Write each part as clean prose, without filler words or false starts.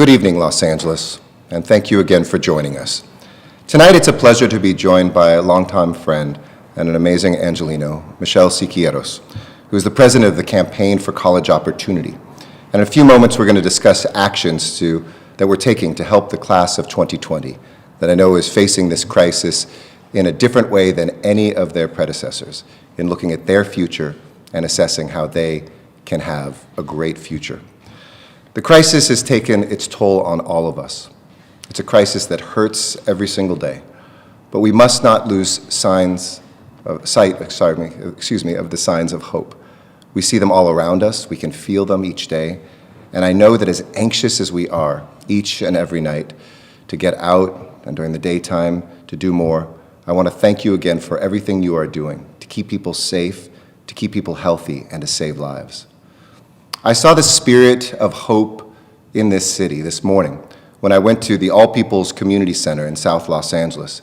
Good evening, Los Angeles, and thank you again for joining us. Tonight, it's a pleasure to be joined by a longtime friend and an amazing Angelino, Michelle Siqueiros, who is the president of the Campaign for College Opportunity. And in a few moments, we're going to discuss actions that we're taking to help the class of 2020 that I know is facing this crisis in a different way than any of their predecessors in looking at their future and assessing how they can have a great future. The crisis has taken its toll on all of us. It's a crisis that hurts every single day, but we must not lose sight of the signs of hope. We see them all around us, we can feel them each day, and I know that as anxious as we are each and every night to get out and during the daytime to do more, I want to thank you again for everything you are doing to keep people safe, to keep people healthy, and to save lives. I saw the spirit of hope in this city this morning when I went to the All People's Community Center in South Los Angeles.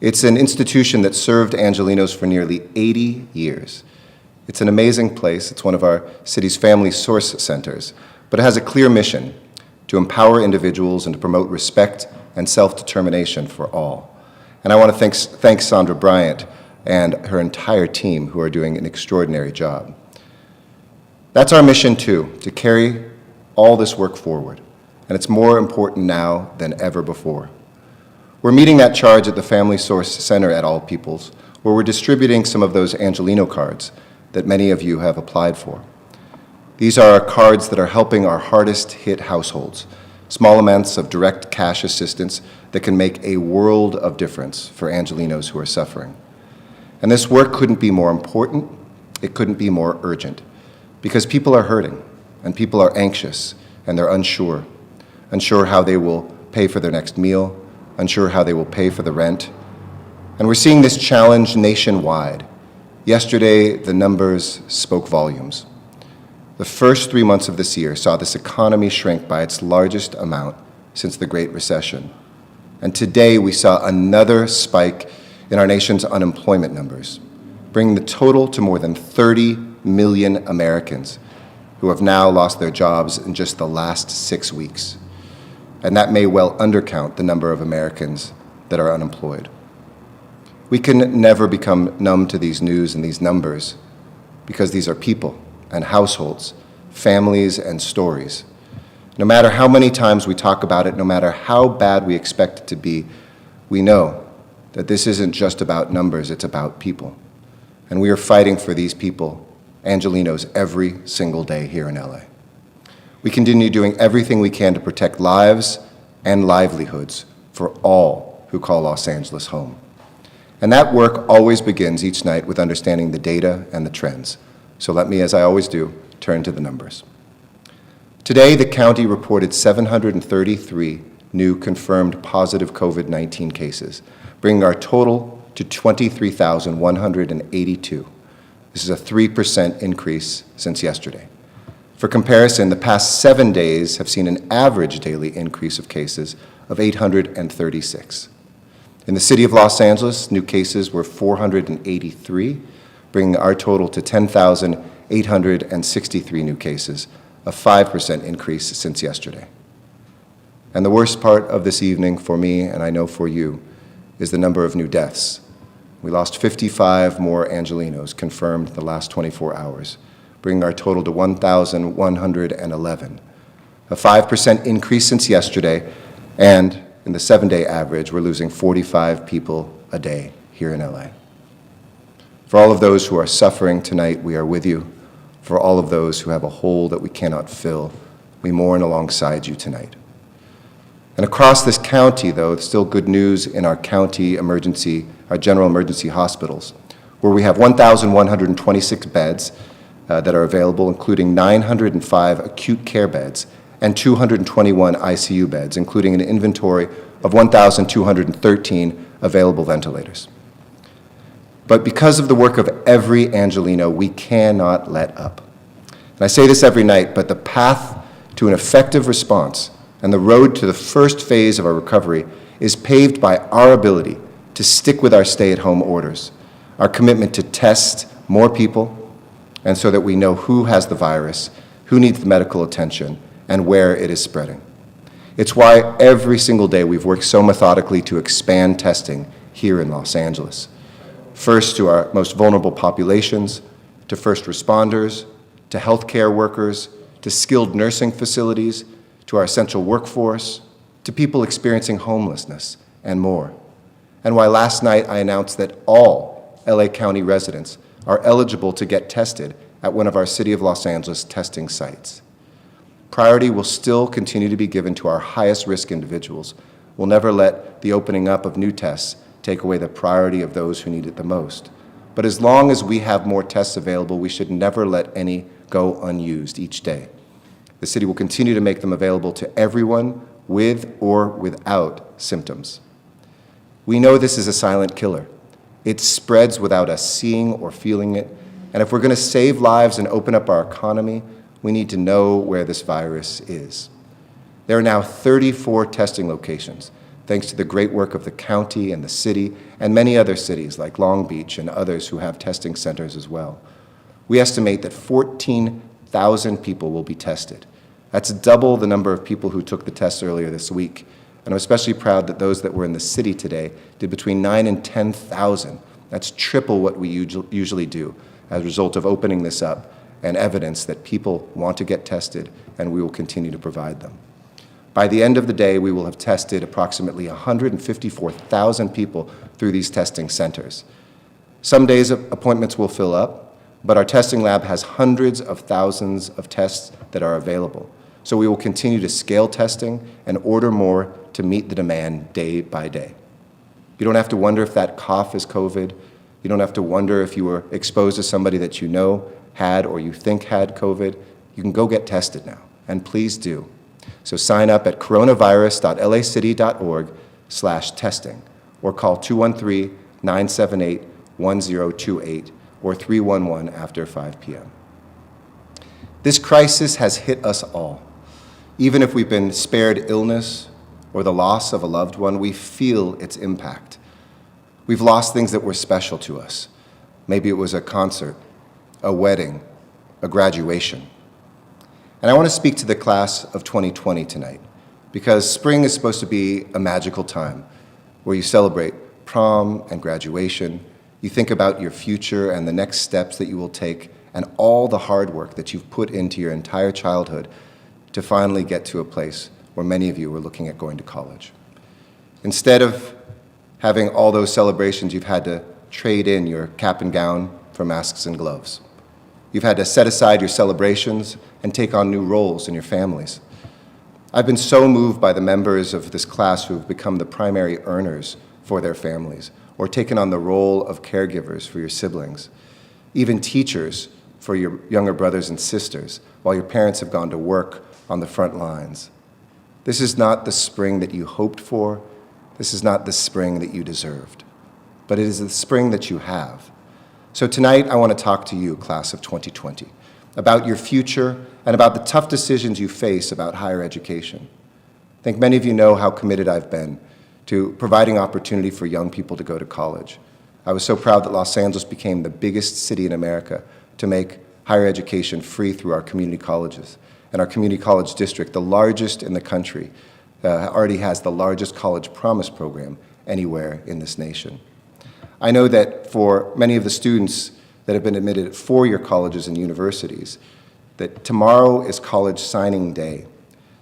It's an institution that served Angelinos for nearly 80 years. It's an amazing place. It's one of our city's family source centers, but it has a clear mission to empower individuals and to promote respect and self-determination for all. And I want to thank Sandra Bryant and her entire team who are doing an extraordinary job. That's our mission too, to carry all this work forward, and it's more important now than ever before. We're meeting that charge at the Family Source Center at All Peoples, where we're distributing some of those Angelino cards that many of you have applied for. These are cards that are helping our hardest hit households, small amounts of direct cash assistance that can make a world of difference for Angelinos who are suffering. And this work couldn't be more important, it couldn't be more urgent, because people are hurting, and people are anxious, and they're unsure how they will pay for their next meal, unsure how they will pay for the rent. And we're seeing this challenge nationwide. Yesterday, the numbers spoke volumes. The first 3 months of this year saw this economy shrink by its largest amount since the Great Recession. And today, we saw another spike in our nation's unemployment numbers, bringing the total to more than 30 million Americans who have now lost their jobs in just the last 6 weeks. And that may well undercount the number of Americans that are unemployed. We can never become numb to these news and these numbers because these are people and households, families and stories. No matter how many times we talk about it, no matter how bad we expect it to be, we know that this isn't just about numbers, it's about people. And we are fighting for these people, Angelinos, every single day here in LA. We continue doing everything we can to protect lives and livelihoods for all who call Los Angeles home. And that work always begins each night with understanding the data and the trends. So let me, as I always do, turn to the numbers. Today, the county reported 733 new confirmed positive COVID-19 cases, bringing our total to 23,182. This is a 3% increase since yesterday. For comparison, the past 7 days have seen an average daily increase of cases of 836. In the city of Los Angeles, new cases were 483, bringing our total to 10,863 new cases, a 5% increase since yesterday. And the worst part of this evening for me, and I know for you, is the number of new deaths. We lost 55 more Angelinos confirmed the last 24 hours, bringing our total to 1,111, a 5% increase since yesterday, and in the 7-day average, we're losing 45 people a day here in LA. For all of those who are suffering tonight, we are with you. For all of those who have a hole that we cannot fill, we mourn alongside you tonight. And across this county, though, it's still good news in our county emergency, our general emergency hospitals, where we have 1,126 beds that are available, including 905 acute care beds and 221 ICU beds, including an inventory of 1,213 available ventilators. But because of the work of every Angelino, we cannot let up. And I say this every night, but the path to an effective response and the road to the first phase of our recovery is paved by our ability to stick with our stay-at-home orders, our commitment to test more people, and so that we know who has the virus, who needs the medical attention, and where it is spreading. It's why every single day we've worked so methodically to expand testing here in Los Angeles. First to our most vulnerable populations, to first responders, to healthcare workers, to skilled nursing facilities, to our essential workforce, to people experiencing homelessness, and more. And why last night I announced that all LA County residents are eligible to get tested at one of our City of Los Angeles testing sites. Priority will still continue to be given to our highest risk individuals. We'll never let the opening up of new tests take away the priority of those who need it the most. But as long as we have more tests available, we should never let any go unused each day. The city will continue to make them available to everyone with or without symptoms. We know this is a silent killer. It spreads without us seeing or feeling it. And if we're going to save lives and open up our economy, we need to know where this virus is. There are now 34 testing locations, thanks to the great work of the county and the city and many other cities like Long Beach and others who have testing centers as well. We estimate that 14,000 people will be tested. That's double the number of people who took the test earlier this week. And I'm especially proud that those that were in the city today did between 9,000 and 10,000. That's triple what we usually do as a result of opening this up and evidence that people want to get tested, and we will continue to provide them. By the end of the day, we will have tested approximately 154,000 people through these testing centers. Some days appointments will fill up, but our testing lab has hundreds of thousands of tests that are available. So we will continue to scale testing and order more to meet the demand day by day. You don't have to wonder if that cough is COVID. You don't have to wonder if you were exposed to somebody that you know had or you think had COVID. You can go get tested now, and please do. So sign up at coronavirus.lacity.org/testing or call 213-978-1028 or 311 after 5 p.m. This crisis has hit us all. Even if we've been spared illness or the loss of a loved one, we feel its impact. We've lost things that were special to us. Maybe it was a concert, a wedding, a graduation. And I want to speak to the class of 2020 tonight, because spring is supposed to be a magical time where you celebrate prom and graduation, you think about your future and the next steps that you will take, and all the hard work that you've put into your entire childhood to finally get to a place where many of you were looking at going to college. Instead of having all those celebrations, you've had to trade in your cap and gown for masks and gloves. You've had to set aside your celebrations and take on new roles in your families. I've been so moved by the members of this class who have become the primary earners for their families, or taken on the role of caregivers for your siblings, even teachers for your younger brothers and sisters, while your parents have gone to work on the front lines. This is not the spring that you hoped for. This is not the spring that you deserved, but it is the spring that you have. So tonight, I want to talk to you, class of 2020, about your future and about the tough decisions you face about higher education. I think many of you know how committed I've been to providing opportunity for young people to go to college. I was so proud that Los Angeles became the biggest city in America to make higher education free through our community colleges. And our community college district, the largest in the country, already has the largest college promise program anywhere in this nation. I know that for many of the students that have been admitted at four-year colleges and universities, that tomorrow is college signing day.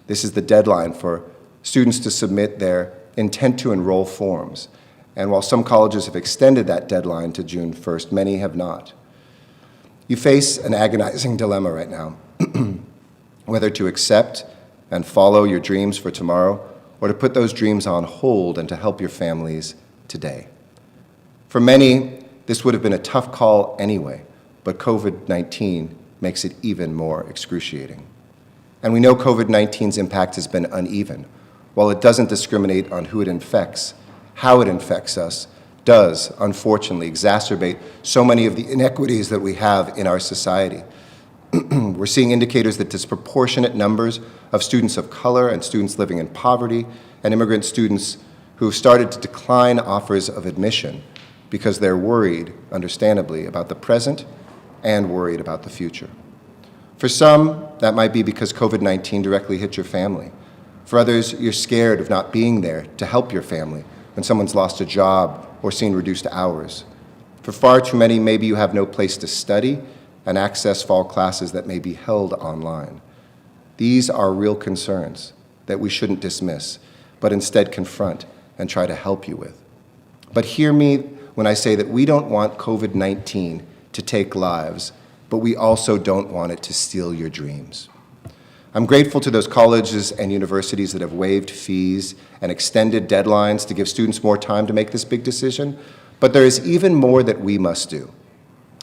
This is the deadline for students to submit their intent to enroll forms. And while some colleges have extended that deadline to June 1st, many have not. You face an agonizing dilemma right now, whether to accept and follow your dreams for tomorrow or to put those dreams on hold and to help your families today. For many, this would have been a tough call anyway, but COVID-19 makes it even more excruciating. And we know COVID-19's impact has been uneven. While it doesn't discriminate on who it infects, how it infects us does, unfortunately, exacerbate so many of the inequities that we have in our society. We're seeing indicators that disproportionate numbers of students of color and students living in poverty and immigrant students who have started to decline offers of admission because they're worried, understandably, about the present and worried about the future. For some, that might be because COVID-19 directly hit your family. For others, you're scared of not being there to help your family when someone's lost a job or seen reduced hours. For far too many, maybe you have no place to study and access fall classes that may be held online. These are real concerns that we shouldn't dismiss, but instead confront and try to help you with. But hear me when I say that we don't want COVID-19 to take lives, but we also don't want it to steal your dreams. I'm grateful to those colleges and universities that have waived fees and extended deadlines to give students more time to make this big decision, but there is even more that we must do.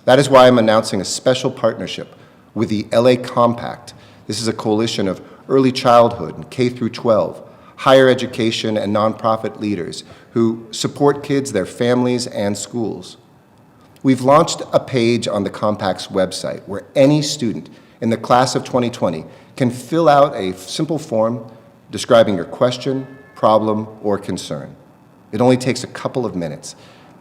That is why I'm announcing a special partnership with the LA Compact. This is a coalition of early childhood and K through 12, higher education and nonprofit leaders who support kids, their families, and schools. We've launched a page on the Compact's website where any student in the class of 2020 can fill out a simple form describing your question, problem, or concern. It only takes a couple of minutes.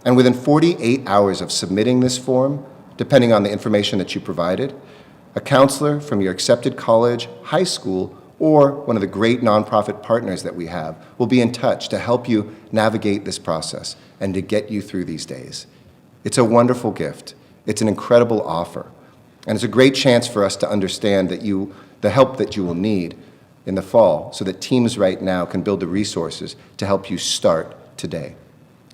And within 48 hours of submitting this form, depending on the information that you provided, a counselor from your accepted college, high school, or one of the great nonprofit partners that we have will be in touch to help you navigate this process and to get you through these days. It's a wonderful gift. It's an incredible offer. And it's a great chance for us to understand that the help that you will need in the fall so that teams right now can build the resources to help you start today.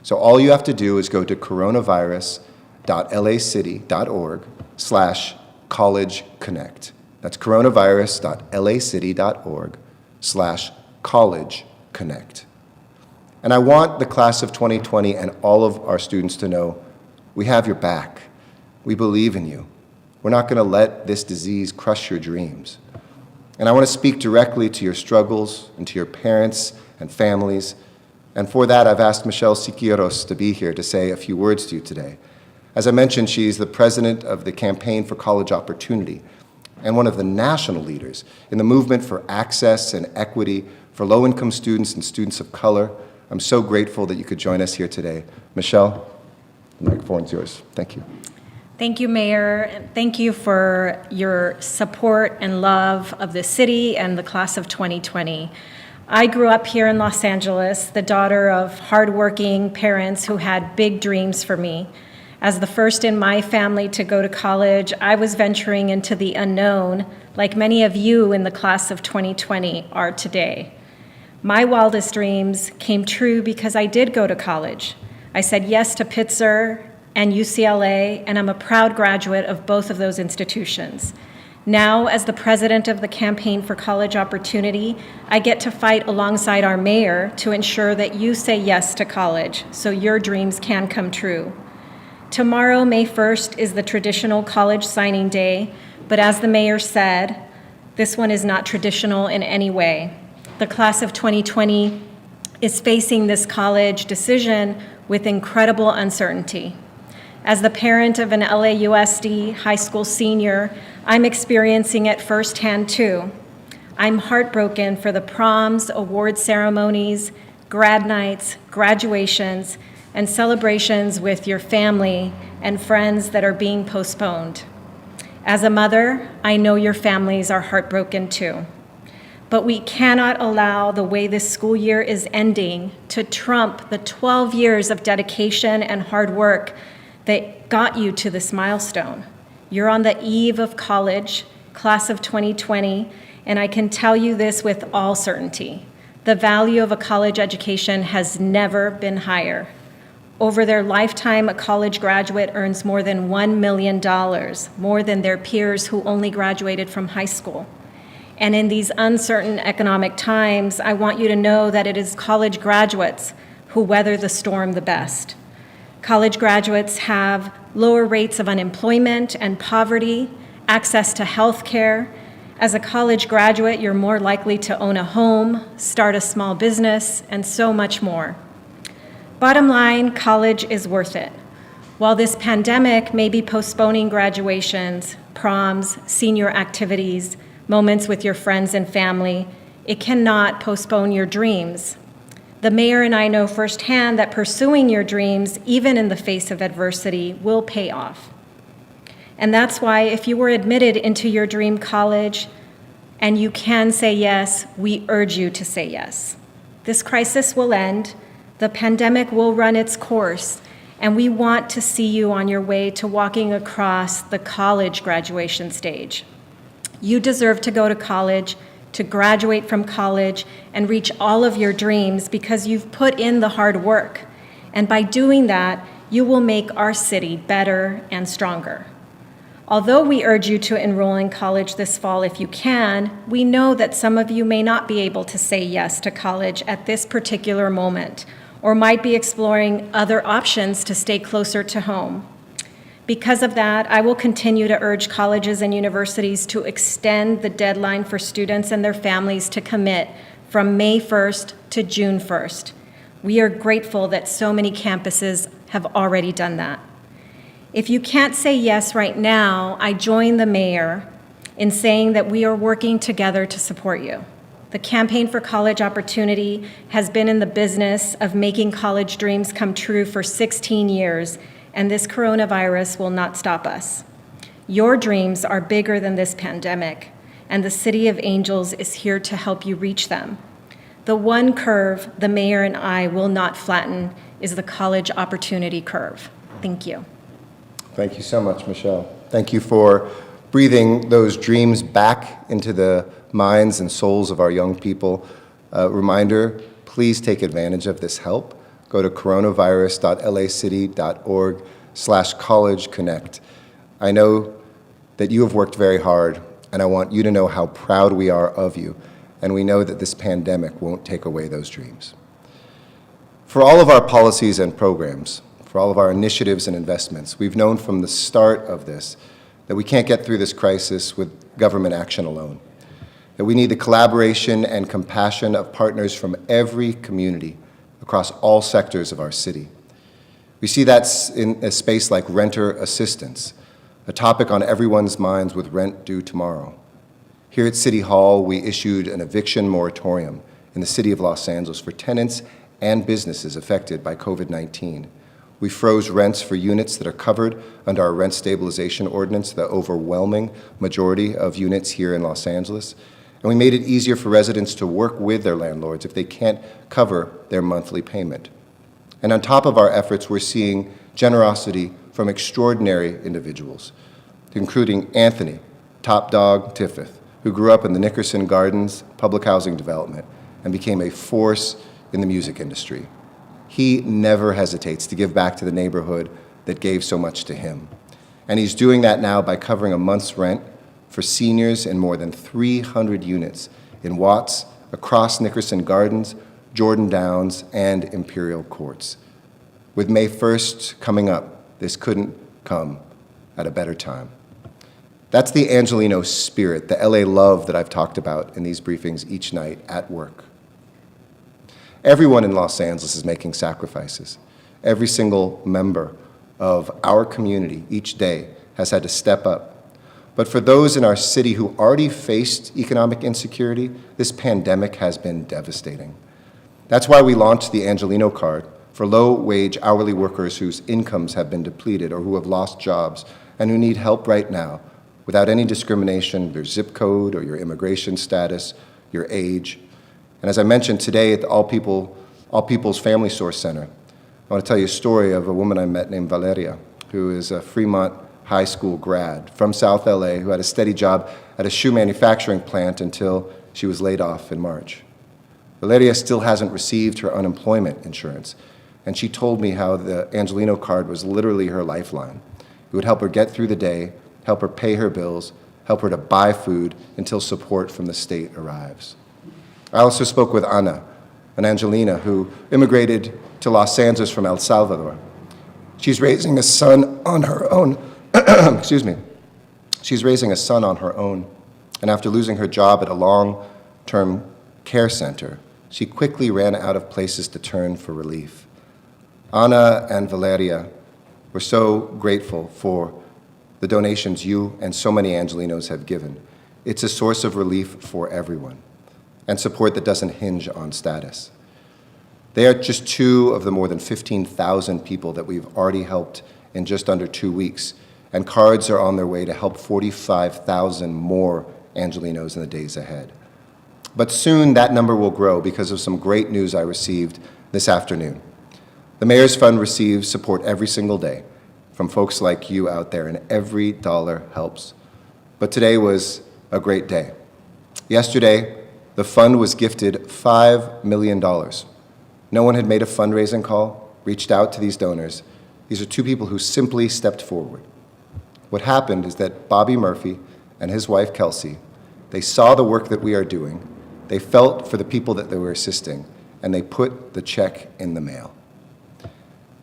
So all you have to do is go to coronavirus.lacity.org/collegeconnect. That's coronavirus.lacity.org/collegeconnect. And I want the class of 2020 and all of our students to know we have your back. We believe in you. We're not going to let this disease crush your dreams. And I want to speak directly to your struggles and to your parents and families. And for that, I've asked Michelle Siqueiros to be here to say a few words to you today. As I mentioned, she's the president of the Campaign for College Opportunity and one of the national leaders in the movement for access and equity for low-income students and students of color. I'm so grateful that you could join us here today. Michelle, the microphone's yours. Thank you. Thank you, Mayor, and thank you for your support and love of the city and the class of 2020. I grew up here in Los Angeles, the daughter of hardworking parents who had big dreams for me. As the first in my family to go to college, I was venturing into the unknown, like many of you in the class of 2020 are today. My wildest dreams came true because I did go to college. I said yes to Pitzer and UCLA, and I'm a proud graduate of both of those institutions. Now, as the president of the Campaign for College Opportunity, I get to fight alongside our mayor to ensure that you say yes to college so your dreams can come true. Tomorrow, May 1st, is the traditional college signing day, but as the mayor said, this one is not traditional in any way. The class of 2020 is facing this college decision with incredible uncertainty. As the parent of an LAUSD high school senior, I'm experiencing it firsthand too. I'm heartbroken for the proms, award ceremonies, grad nights, graduations, and celebrations with your family and friends that are being postponed. As a mother, I know your families are heartbroken too. But we cannot allow the way this school year is ending to trump the 12 years of dedication and hard work that got you to this milestone. You're on the eve of college, class of 2020, and I can tell you this with all certainty. The value of a college education has never been higher. Over their lifetime, a college graduate earns more than $1 million, more than their peers who only graduated from high school. And in these uncertain economic times, I want you to know that it is college graduates who weather the storm the best. College graduates have lower rates of unemployment and poverty, access to health care. As a college graduate, you're more likely to own a home, start a small business, and so much more. Bottom line, college is worth it. While this pandemic may be postponing graduations, proms, senior activities, moments with your friends and family, it cannot postpone your dreams. The mayor and I know firsthand that pursuing your dreams, even in the face of adversity, will pay off. And that's why if you were admitted into your dream college and you can say yes, we urge you to say yes. This crisis will end, the pandemic will run its course, and we want to see you on your way to walking across the college graduation stage. You deserve to go to college, to graduate from college, and reach all of your dreams because you've put in the hard work. And by doing that, you will make our city better and stronger. Although we urge you to enroll in college this fall if you can, we know that some of you may not be able to say yes to college at this particular moment, or might be exploring other options to stay closer to home. Because of that, I will continue to urge colleges and universities to extend the deadline for students and their families to commit from May 1st to June 1st. We are grateful that so many campuses have already done that. If you can't say yes right now, I join the mayor in saying that we are working together to support you. The Campaign for College Opportunity has been in the business of making college dreams come true for 16 years, and this coronavirus will not stop us. Your dreams are bigger than this pandemic, and the City of Angels is here to help you reach them. The one curve the mayor and I will not flatten is the college opportunity curve. Thank you. Thank you so much, Michelle. Thank you for breathing those dreams back into the minds and souls of our young people. Reminder, please take advantage of this help. Go to coronavirus.lacity.org/collegeconnect. I know that you have worked very hard, and I want you to know how proud we are of you, and we know that this pandemic won't take away those dreams. For all of our policies and programs, for all of our initiatives and investments, we've known from the start of this that we can't get through this crisis with government action alone, that we need the collaboration and compassion of partners from every community across all sectors of our city. We see that in a space like renter assistance, a topic on everyone's minds with rent due tomorrow. Here at City Hall, we issued an eviction moratorium in the city of Los Angeles for tenants and businesses affected by COVID-19. We froze rents for units that are covered under our rent stabilization ordinance, the overwhelming majority of units here in Los Angeles. And we made it easier for residents to work with their landlords if they can't cover their monthly payment. And on top of our efforts, we're seeing generosity from extraordinary individuals, including Anthony, Top Dog Tiffith, who grew up in the Nickerson Gardens public housing development and became a force in the music industry. He never hesitates to give back to the neighborhood that gave so much to him. And he's doing that now by covering a month's rent for seniors in more than 300 units in Watts, across Nickerson Gardens, Jordan Downs, and Imperial Courts. With May 1st coming up, this couldn't come at a better time. That's the Angelino spirit, the LA love that I've talked about in these briefings each night at work. Everyone in Los Angeles is making sacrifices. Every single member of our community each day has had to step up. But for those in our city who already faced economic insecurity, this pandemic has been devastating. That's why we launched the Angelino Card for low-wage hourly workers whose incomes have been depleted or who have lost jobs and who need help right now without any discrimination, your zip code or your immigration status, your age. And as I mentioned today at the All People's Family Source Center, I want to tell you a story of a woman I met named Valeria, who is a Fremont High School grad from South LA who had a steady job at a shoe manufacturing plant until she was laid off in March. Valeria still hasn't received her unemployment insurance, and she told me how the Angelino Card was literally her lifeline. It would help her get through the day, help her pay her bills, help her to buy food until support from the state arrives. I also spoke with Ana, an Angelina who immigrated to Los Angeles from El Salvador. She's raising a son on her own. Excuse me. She's raising a son on her own, and after losing her job at a long-term care center, she quickly ran out of places to turn for relief. Ana and Valeria were so grateful for the donations you and so many Angelinos have given. It's a source of relief for everyone, and support that doesn't hinge on status. They are just two of the more than 15,000 people that we've already helped in just under 2 weeks, and cards are on their way to help 45,000 more Angelenos in the days ahead. But soon that number will grow because of some great news I received this afternoon. The Mayor's Fund receives support every single day from folks like you out there, and every dollar helps. But today was a great day. Yesterday, the fund was gifted $5 million. No one had made a fundraising call, reached out to these donors. These are two people who simply stepped forward. What happened is that Bobby Murphy and his wife, Kelsey, they saw the work that we are doing, they felt for the people that they were assisting, and they put the check in the mail.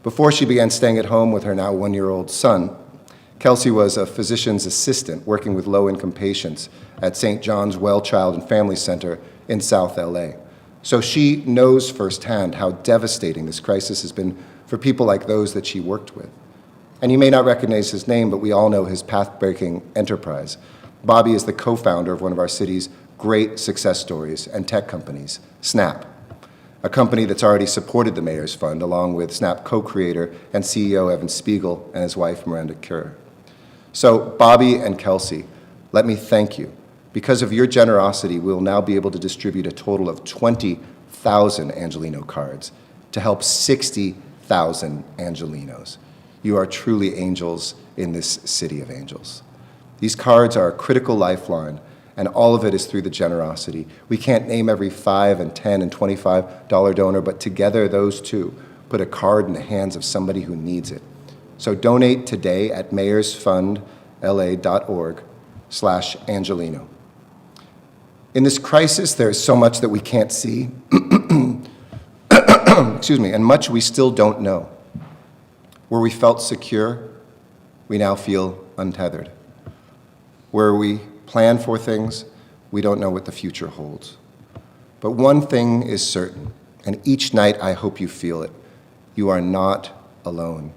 Before she began staying at home with her now one-year-old son, Kelsey was a physician's assistant working with low-income patients at St. John's Well Child and Family Center in South LA. So she knows firsthand how devastating this crisis has been for people like those that she worked with. And you may not recognize his name, but we all know his path-breaking enterprise. Bobby is the co-founder of one of our city's great success stories and tech companies, Snap, a company that's already supported the Mayor's Fund, along with Snap co-creator and CEO Evan Spiegel and his wife Miranda Kerr. So Bobby and Kelsey, let me thank you. Because of your generosity, we'll now be able to distribute a total of 20,000 Angeleno cards to help 60,000 Angelenos. You are truly angels in this city of angels. These cards are a critical lifeline, and all of it is through the generosity. We can't name every $5 and $10 and $25 donor, but together those two put a card in the hands of somebody who needs it. So donate today at mayorsfundla.org/Angeleno. In this crisis, there is so much that we can't see, excuse me, and much we still don't know. Where we felt secure, we now feel untethered. Where we plan for things, we don't know what the future holds. But one thing is certain, and each night I hope you feel it. You are not alone.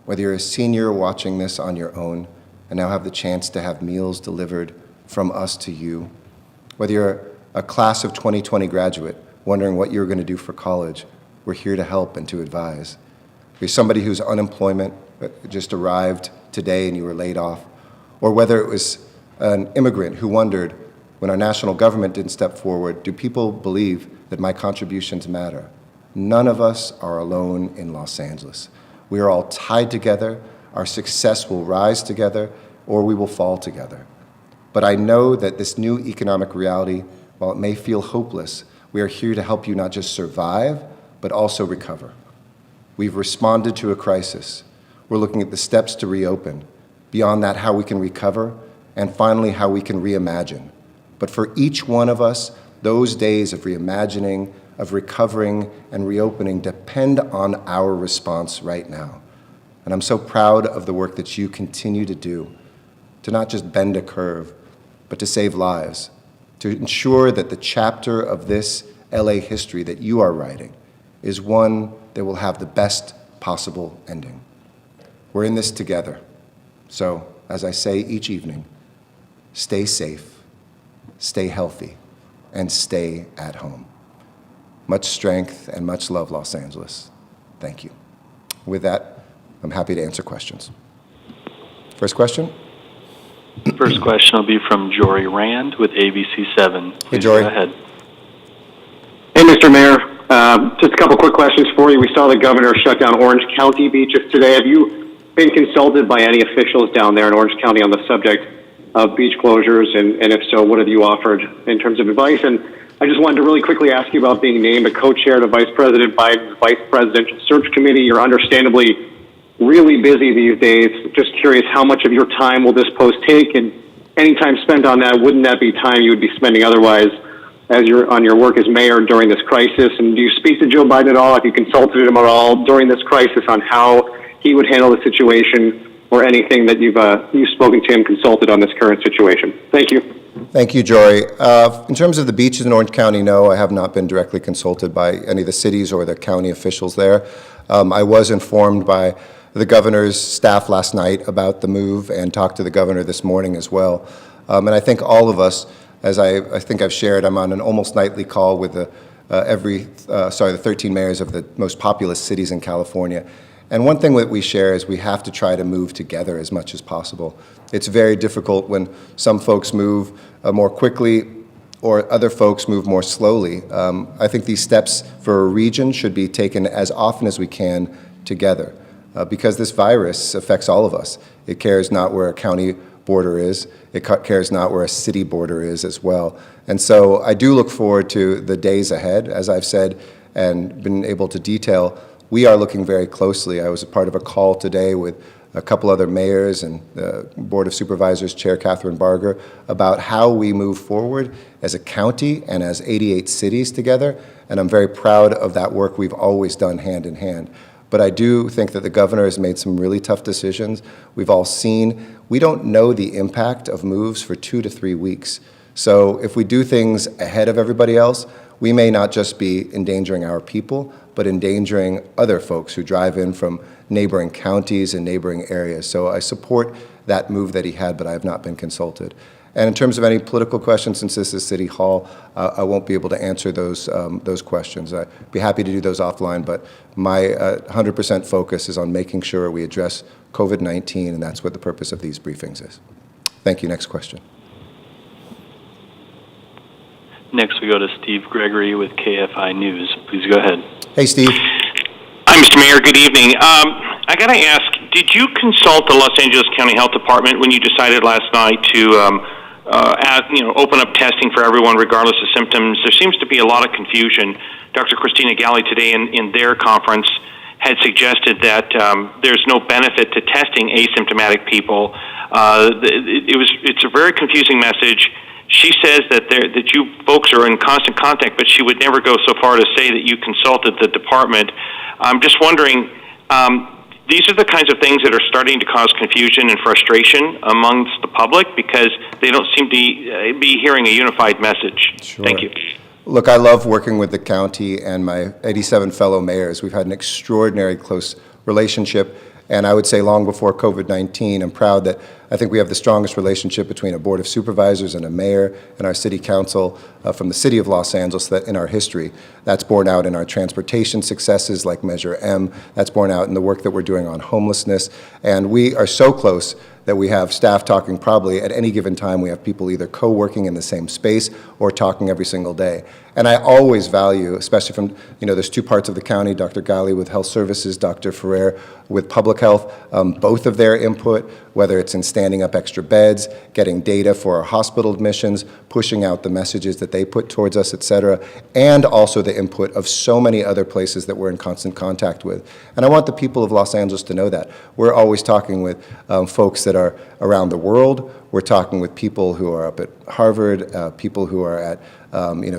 Whether you're a senior watching this on your own and now have the chance to have meals delivered from us to you, whether you're a class of 2020 graduate wondering what you're going to do for college, we're here to help and to advise. If you're somebody whose unemployment just arrived today and you were laid off, or whether it was an immigrant who wondered, when our national government didn't step forward, do people believe that my contributions matter? None of us are alone in Los Angeles. We are all tied together. Our success will rise together, or we will fall together. But I know that this new economic reality, while it may feel hopeless, we are here to help you not just survive, but also recover. We've responded to a crisis. We're looking at the steps to reopen. Beyond that, how we can recover, and finally, how we can reimagine. But for each one of us, those days of reimagining, of recovering, and reopening depend on our response right now. And I'm so proud of the work that you continue to do, to not just bend a curve, but to save lives, to ensure that the chapter of this LA history that you are writing is one that will have the best possible ending. We're in this together. So, as I say each evening, stay safe, stay healthy, and stay at home. Much strength and much love, Los Angeles. Thank you. With that, I'm happy to answer questions. First question? First question will be from Jory Rand with ABC7. Please Hey, Jory. go ahead. Hey, Mr. Mayor. Just a couple quick questions for you. We saw the governor shut down Orange County beaches today. Have you been consulted by any officials down there in Orange County on the subject of beach closures? And if so, what have you offered in terms of advice? And I just wanted to really quickly ask you about being named a co-chair to Vice President Biden's Vice Presidential Search Committee. You're understandably really busy these days. Just curious, how much of your time will this post take? And any time spent on that, wouldn't that be time you would be spending otherwise as you're on your work as mayor during this crisis? And do you speak to Joe Biden at all? Have you consulted him at all during this crisis on how he would handle the situation, or anything that you've spoken to him, consulted on this current situation? Thank you. Thank you, Jory. In terms of the beaches in Orange County, no, I have not been directly consulted by any of the cities or the county officials there. I was informed by the governor's staff last night about the move and talked to the governor this morning as well. And I think all of us, as I think I've shared, I'm on an almost nightly call with the 13 mayors of the most populous cities in California. And one thing that we share is we have to try to move together as much as possible. It's very difficult when some folks move more quickly or other folks move more slowly. I think these steps for a region should be taken as often as we can together because this virus affects all of us. It cares not where a county border is. It cares not where a city border is as well. And so I do look forward to the days ahead. As I've said and been able to detail, we are looking very closely. I was a part of a call today with a couple other mayors and the Board of Supervisors Chair Catherine Barger about how we move forward as a county and as 88 cities together. And I'm very proud of that work we've always done hand in hand. But I do think that the governor has made some really tough decisions. We've all seen, we don't know the impact of moves for 2 to 3 weeks. So if we do things ahead of everybody else, we may not just be endangering our people, but endangering other folks who drive in from neighboring counties and neighboring areas. So I support that move that he had, but I have not been consulted. And in terms of any political questions, since this is City Hall, I won't be able to answer those questions. I'd be happy to do those offline, but my 100% focus is on making sure we address COVID-19, and that's what the purpose of these briefings is. Thank you. Next question. Next, we go to Steve Gregory with KFI News. Please go ahead. Hey, Steve. Hi, Mr. Mayor. Good evening. I got to ask, did you consult the Los Angeles County Health Department when you decided last night to open up testing for everyone regardless of symptoms? There seems to be a lot of confusion. Dr. Christina Galley today in their conference had suggested that there's no benefit to testing asymptomatic people. It's a very confusing message. She says that you folks are in constant contact, but she would never go so far to say that you consulted the department. I'm just wondering, these are the kinds of things that are starting to cause confusion and frustration amongst the public because they don't seem to be hearing a unified message. Sure. Thank you. Look, I love working with the county and my 87 fellow mayors. We've had an extraordinary close relationship. And I would say long before COVID-19, I'm proud that I think we have the strongest relationship between a Board of Supervisors and a mayor and our city council from the city of Los Angeles that in our history. That's borne out in our transportation successes like Measure M. That's borne out in the work that we're doing on homelessness. And we are so close that we have staff talking probably at any given time. We have people either co-working in the same space or talking every single day. And I always value, especially from, there's two parts of the county, Dr. Gali with Health Services, Dr. Ferrer with Public Health, both of their input, whether it's in standing up extra beds, getting data for our hospital admissions, pushing out the messages that they put towards us, et cetera, and also the input of so many other places that we're in constant contact with. And I want the people of Los Angeles to know that. We're always talking with folks that are around the world. We're talking with people who are up at Harvard, people who are at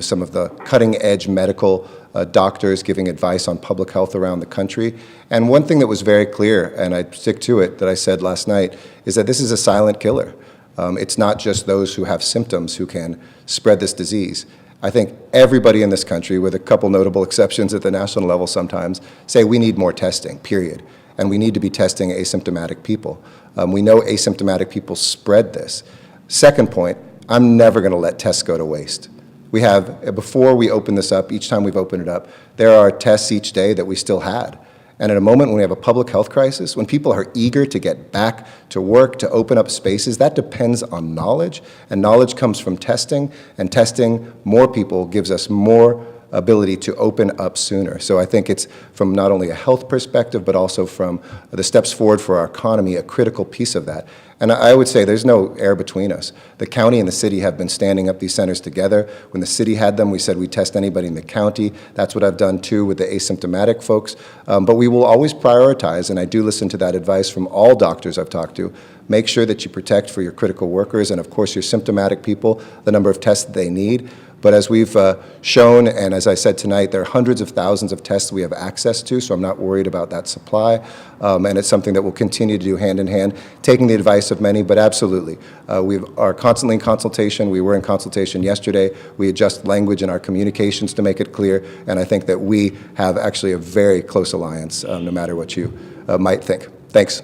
some of the cutting-edge medical doctors giving advice on public health around the country. And one thing that was very clear, and I stick to it, that I said last night, is that this is a silent killer. It's not just those who have symptoms who can spread this disease. I think everybody in this country, with a couple notable exceptions at the national level sometimes, say we need more testing, period. And we need to be testing asymptomatic people. We know asymptomatic people spread this. Second point, I'm never going to let tests go to waste. We have, before we open this up, each time we've opened it up, there are tests each day that we still had. And at a moment when we have a public health crisis, when people are eager to get back to work, to open up spaces, that depends on knowledge. And knowledge comes from testing, and testing more people gives us more ability to open up sooner. So I think it's from not only a health perspective, but also from the steps forward for our economy, a critical piece of that. And I would say there's no air between us. The county and the city have been standing up these centers together. When the city had them, we said we'd test anybody in the county. That's what I've done too with the asymptomatic folks. But we will always prioritize, and I do listen to that advice from all doctors I've talked to. Make sure that you protect for your critical workers and of course your symptomatic people, the number of tests that they need. But as we've shown, and as I said tonight, there are hundreds of thousands of tests we have access to, so I'm not worried about that supply. And it's something that we'll continue to do hand in hand, taking the advice of many, but absolutely. We are constantly in consultation. We were in consultation yesterday. We adjust language in our communications to make it clear, and I think that we have actually a very close alliance, no matter what you might think. Thanks.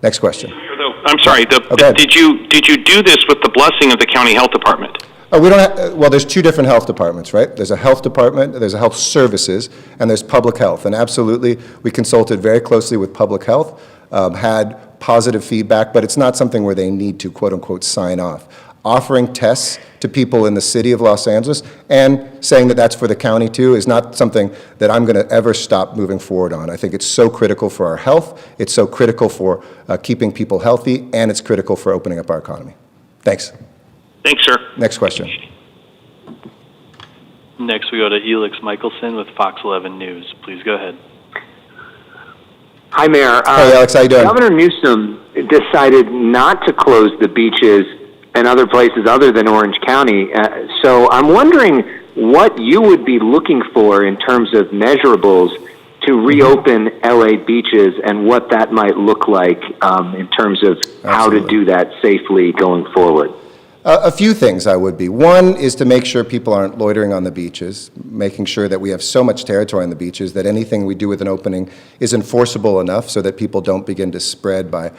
Next question. I'm sorry, did you do this with the blessing of the county health department? We don't well, there's two different health departments, right? There's a health department, there's a health services, and there's public health. And absolutely, we consulted very closely with public health, had positive feedback, but it's not something where they need to, quote unquote, sign off. Offering tests to people in the city of Los Angeles and saying that that's for the county too is not something that I'm going to ever stop moving forward on. I think it's so critical for our health, it's so critical for keeping people healthy, and it's critical for opening up our economy. Thanks. Thanks, sir. Next question. Next, we go to Elix Michelson with Fox 11 News. Please go ahead. Hi, Mayor. Hey, Alex, how you doing? Governor Newsom decided not to close the beaches and other places other than Orange County. So I'm wondering what you would be looking for in terms of measurables to reopen LA beaches and what that might look like in terms of how to do that safely going forward. A few things I would be. One is to make sure people aren't loitering on the beaches, making sure that we have so much territory on the beaches that anything we do with an opening is enforceable enough so that people don't begin to spread by,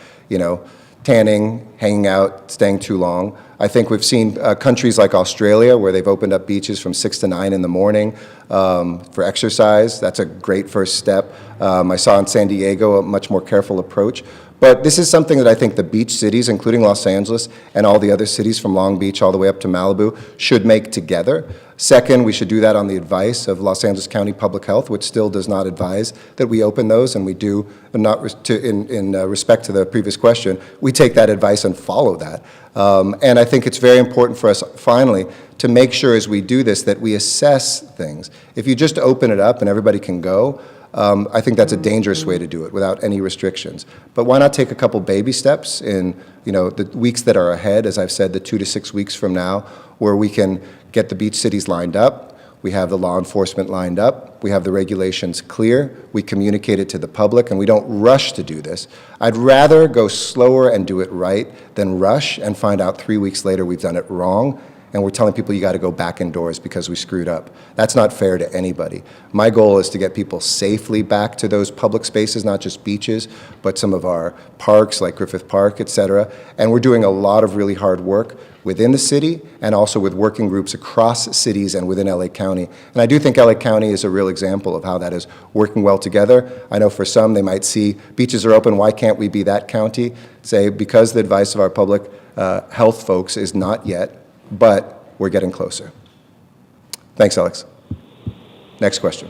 tanning, hanging out, staying too long. I think we've seen countries like Australia where they've opened up beaches from 6 to 9 in the morning for exercise. That's a great first step. I saw in San Diego a much more careful approach. But this is something that I think the beach cities, including Los Angeles and all the other cities from Long Beach all the way up to Malibu, should make together. Second, we should do that on the advice of Los Angeles County Public Health, which still does not advise that we open those, and we do, in respect to the previous question, we take that advice and follow that. And I think it's very important for us, finally, to make sure as we do this that we assess things. If you just open it up and everybody can go, I think that's a dangerous way to do it without any restrictions. But why not take a couple baby steps in the weeks that are ahead, as I've said, the 2 to 6 weeks from now, where we can get the beach cities lined up, we have the law enforcement lined up, we have the regulations clear, we communicate it to the public, and we don't rush to do this. I'd rather go slower and do it right than rush and find out 3 weeks later we've done it wrong, and we're telling people you got to go back indoors because we screwed up. That's not fair to anybody. My goal is to get people safely back to those public spaces, not just beaches, but some of our parks like Griffith Park, et cetera. And we're doing a lot of really hard work within the city and also with working groups across cities and within LA County. And I do think LA County is a real example of how that is working well together. I know for some they might see beaches are open, why can't we be that county? Say, because the advice of our public health folks is not yet, but we're getting closer. Thanks, Alex. Next question.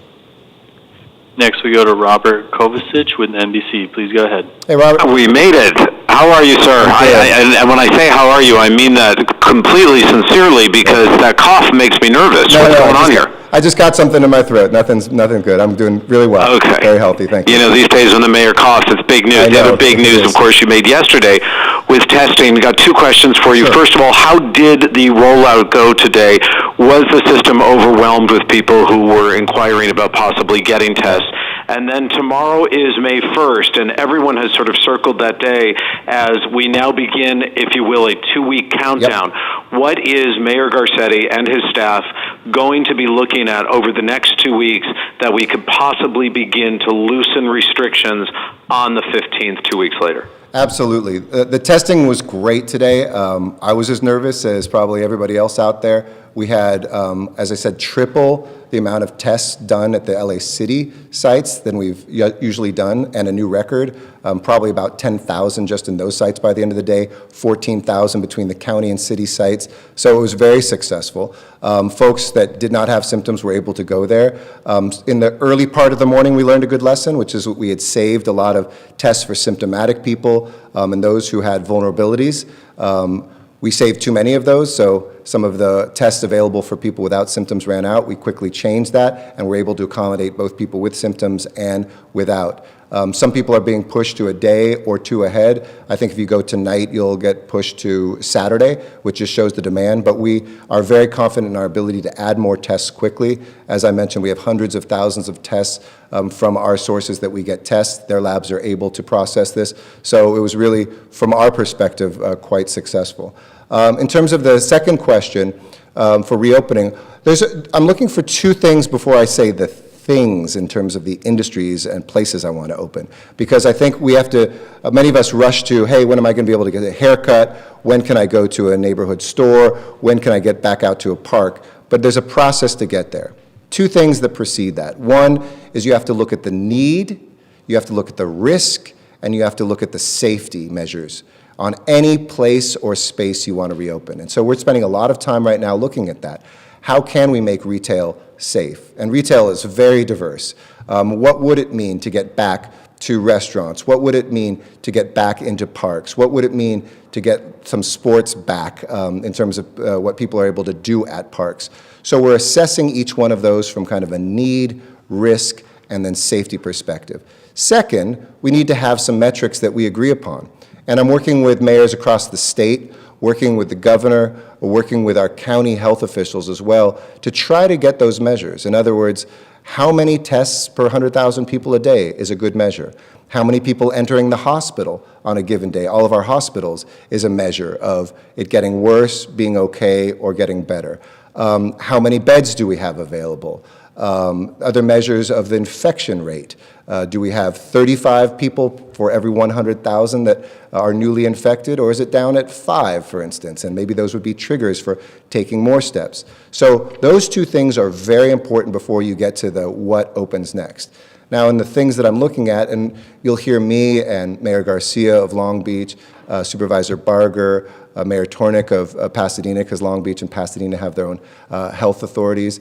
Next, we go to Robert Kovacic with NBC. Please go ahead. Hey, Robert. We made it. How are you, sir? And when I say how are you, I mean that completely sincerely because that cough makes me nervous. What's going on here? I just got something in my throat. Nothing good. I'm doing really well. Okay. Very healthy. Thank you. You know, these days when the mayor coughs, it's big news. The other big news, of course, you made yesterday with testing. We got two questions for you. Sure. First of all, how did the rollout go today? Was the system overwhelmed with people who were inquiring about possibly getting tests? And then tomorrow is May 1st, and everyone has sort of circled that day as we now begin, if you will, a 2-week countdown. Yep. What is Mayor Garcetti and his staff going to be looking at over the next 2 weeks that we could possibly begin to loosen restrictions on the 15th, 2 weeks later? Absolutely. The testing was great today. I was as nervous as probably everybody else out there. We had, as I said, triple the amount of tests done at the LA City sites than we've usually done, and a new record, probably about 10,000 just in those sites by the end of the day, 14,000 between the county and city sites. So it was very successful. Folks that did not have symptoms were able to go there. In the early part of the morning, we learned a good lesson, which is we had saved a lot of tests for symptomatic people and those who had vulnerabilities. We saved too many of those, so some of the tests available for people without symptoms ran out. We quickly changed that, and we're able to accommodate both people with symptoms and without. Some people are being pushed to a day or two ahead. I think if you go tonight, you'll get pushed to Saturday, which just shows the demand. But we are very confident in our ability to add more tests quickly. As I mentioned, we have hundreds of thousands of tests from our sources that we get tests. Their labs are able to process this. So it was really, from our perspective, quite successful. In terms of the second question for reopening, I'm looking for two things before I say the things in terms of the industries and places I want to open. Because I think we have to, many of us rush to, hey, when am I going to be able to get a haircut? When can I go to a neighborhood store? When can I get back out to a park? But there's a process to get there. Two things that precede that. One is you have to look at the need, you have to look at the risk, and you have to look at the safety measures on any place or space you want to reopen. And so we're spending a lot of time right now looking at that. How can we make retail safe? And retail is very diverse. What would it mean to get back to restaurants? What would it mean to get back into parks? What would it mean to get some sports back in terms of what people are able to do at parks? So we're assessing each one of those from kind of a need, risk, and then safety perspective. Second, we need to have some metrics that we agree upon. And I'm working with mayors across the state, working with the governor, working with our county health officials as well to try to get those measures. In other words, how many tests per 100,000 people a day is a good measure? How many people entering the hospital on a given day? All of our hospitals is a measure of it getting worse, being okay, or getting better. How many beds do we have available? Other measures of the infection rate. Do we have 35 people for every 100,000 that are newly infected, or is it down at 5, for instance? And maybe those would be triggers for taking more steps. So those two things are very important before you get to the what opens next. Now, in the things that I'm looking at, and you'll hear me and Mayor Garcia of Long Beach, Supervisor Barger, Mayor Tornick of Pasadena, because Long Beach and Pasadena have their own health authorities,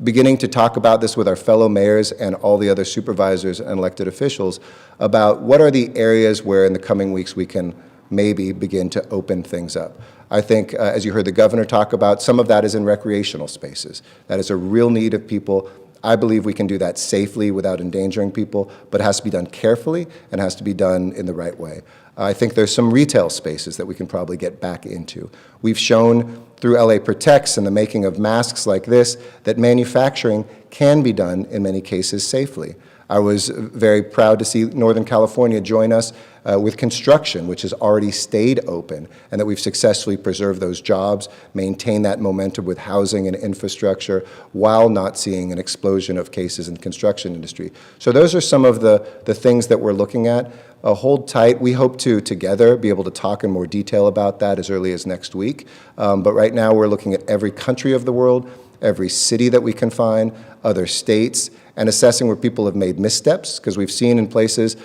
beginning to talk about this with our fellow mayors and all the other supervisors and elected officials about what are the areas where in the coming weeks we can maybe begin to open things up. I think, as you heard the governor talk about, some of that is in recreational spaces. That is a real need of people. I believe we can do that safely without endangering people, but it has to be done carefully and has to be done in the right way. I think there's some retail spaces that we can probably get back into. We've shown through LA Protects and the making of masks like this that manufacturing can be done in many cases safely. I was very proud to see Northern California join us with construction, which has already stayed open, and that we've successfully preserved those jobs, maintained that momentum with housing and infrastructure, while not seeing an explosion of cases in the construction industry. So those are some of the things that we're looking at. Hold tight. We hope to, together, be able to talk in more detail about that as early as next week. But right now, we're looking at every country of the world, every city that we can find, other states, and assessing where people have made missteps, because we've seen in places,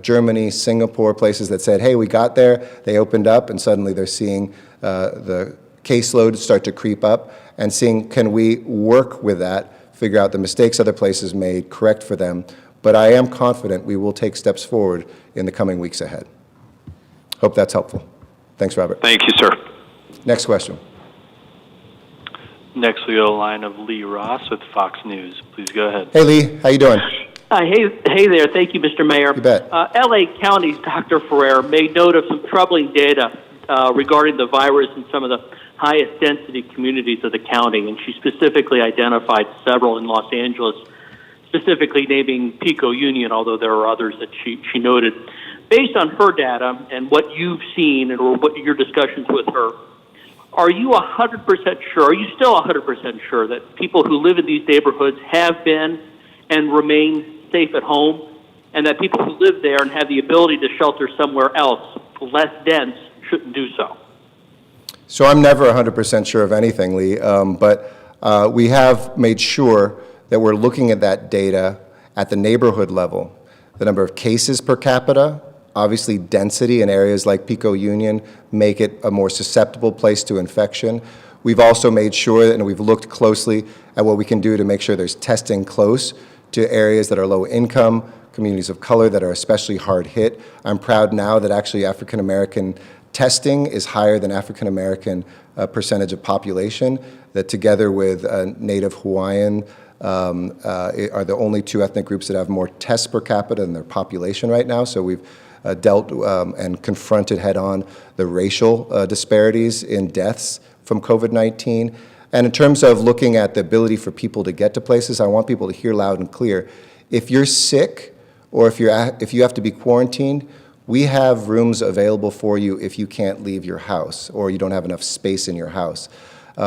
Germany, Singapore, places that said, hey, we got there, they opened up, and suddenly they're seeing the caseload start to creep up, and seeing, can we work with that, figure out the mistakes other places made, correct for them. But I am confident we will take steps forward in the coming weeks ahead. Hope that's helpful. Thanks, Robert. Thank you, sir. Next question. Next, we go to the line of Lee Ross with Fox News. Please go ahead. Hey, Lee. How you doing? Hey there. Thank you, Mr. Mayor. You bet. L.A. County's Dr. Ferrer made note of some troubling data regarding the virus in some of the highest density communities of the county, and she specifically identified several in Los Angeles, specifically naming Pico Union, although there are others that she noted. Based on her data and what you've seen or what your discussions with her, are you 100% sure, are you still 100% sure that people who live in these neighborhoods have been and remain safe at home, and that people who live there and have the ability to shelter somewhere else, less dense, shouldn't do so? So I'm never 100% sure of anything, Lee, but we have made sure that we're looking at that data at the neighborhood level, the number of cases per capita. Obviously, density in areas like Pico Union make it a more susceptible place to infection. We've also made sure, and we've looked closely at what we can do to make sure there's testing close to areas that are low income, communities of color that are especially hard hit. I'm proud now that actually African American testing is higher than African American percentage of population, that together with Native Hawaiian are the only two ethnic groups that have more tests per capita than their population right now. So we've dealt and confronted head-on the racial disparities in deaths from COVID-19. And in terms of looking at the ability for people to get to places, I want people to hear loud and clear. If you're sick or if you have to be quarantined, we have rooms available for you if you can't leave your house or you don't have enough space in your house.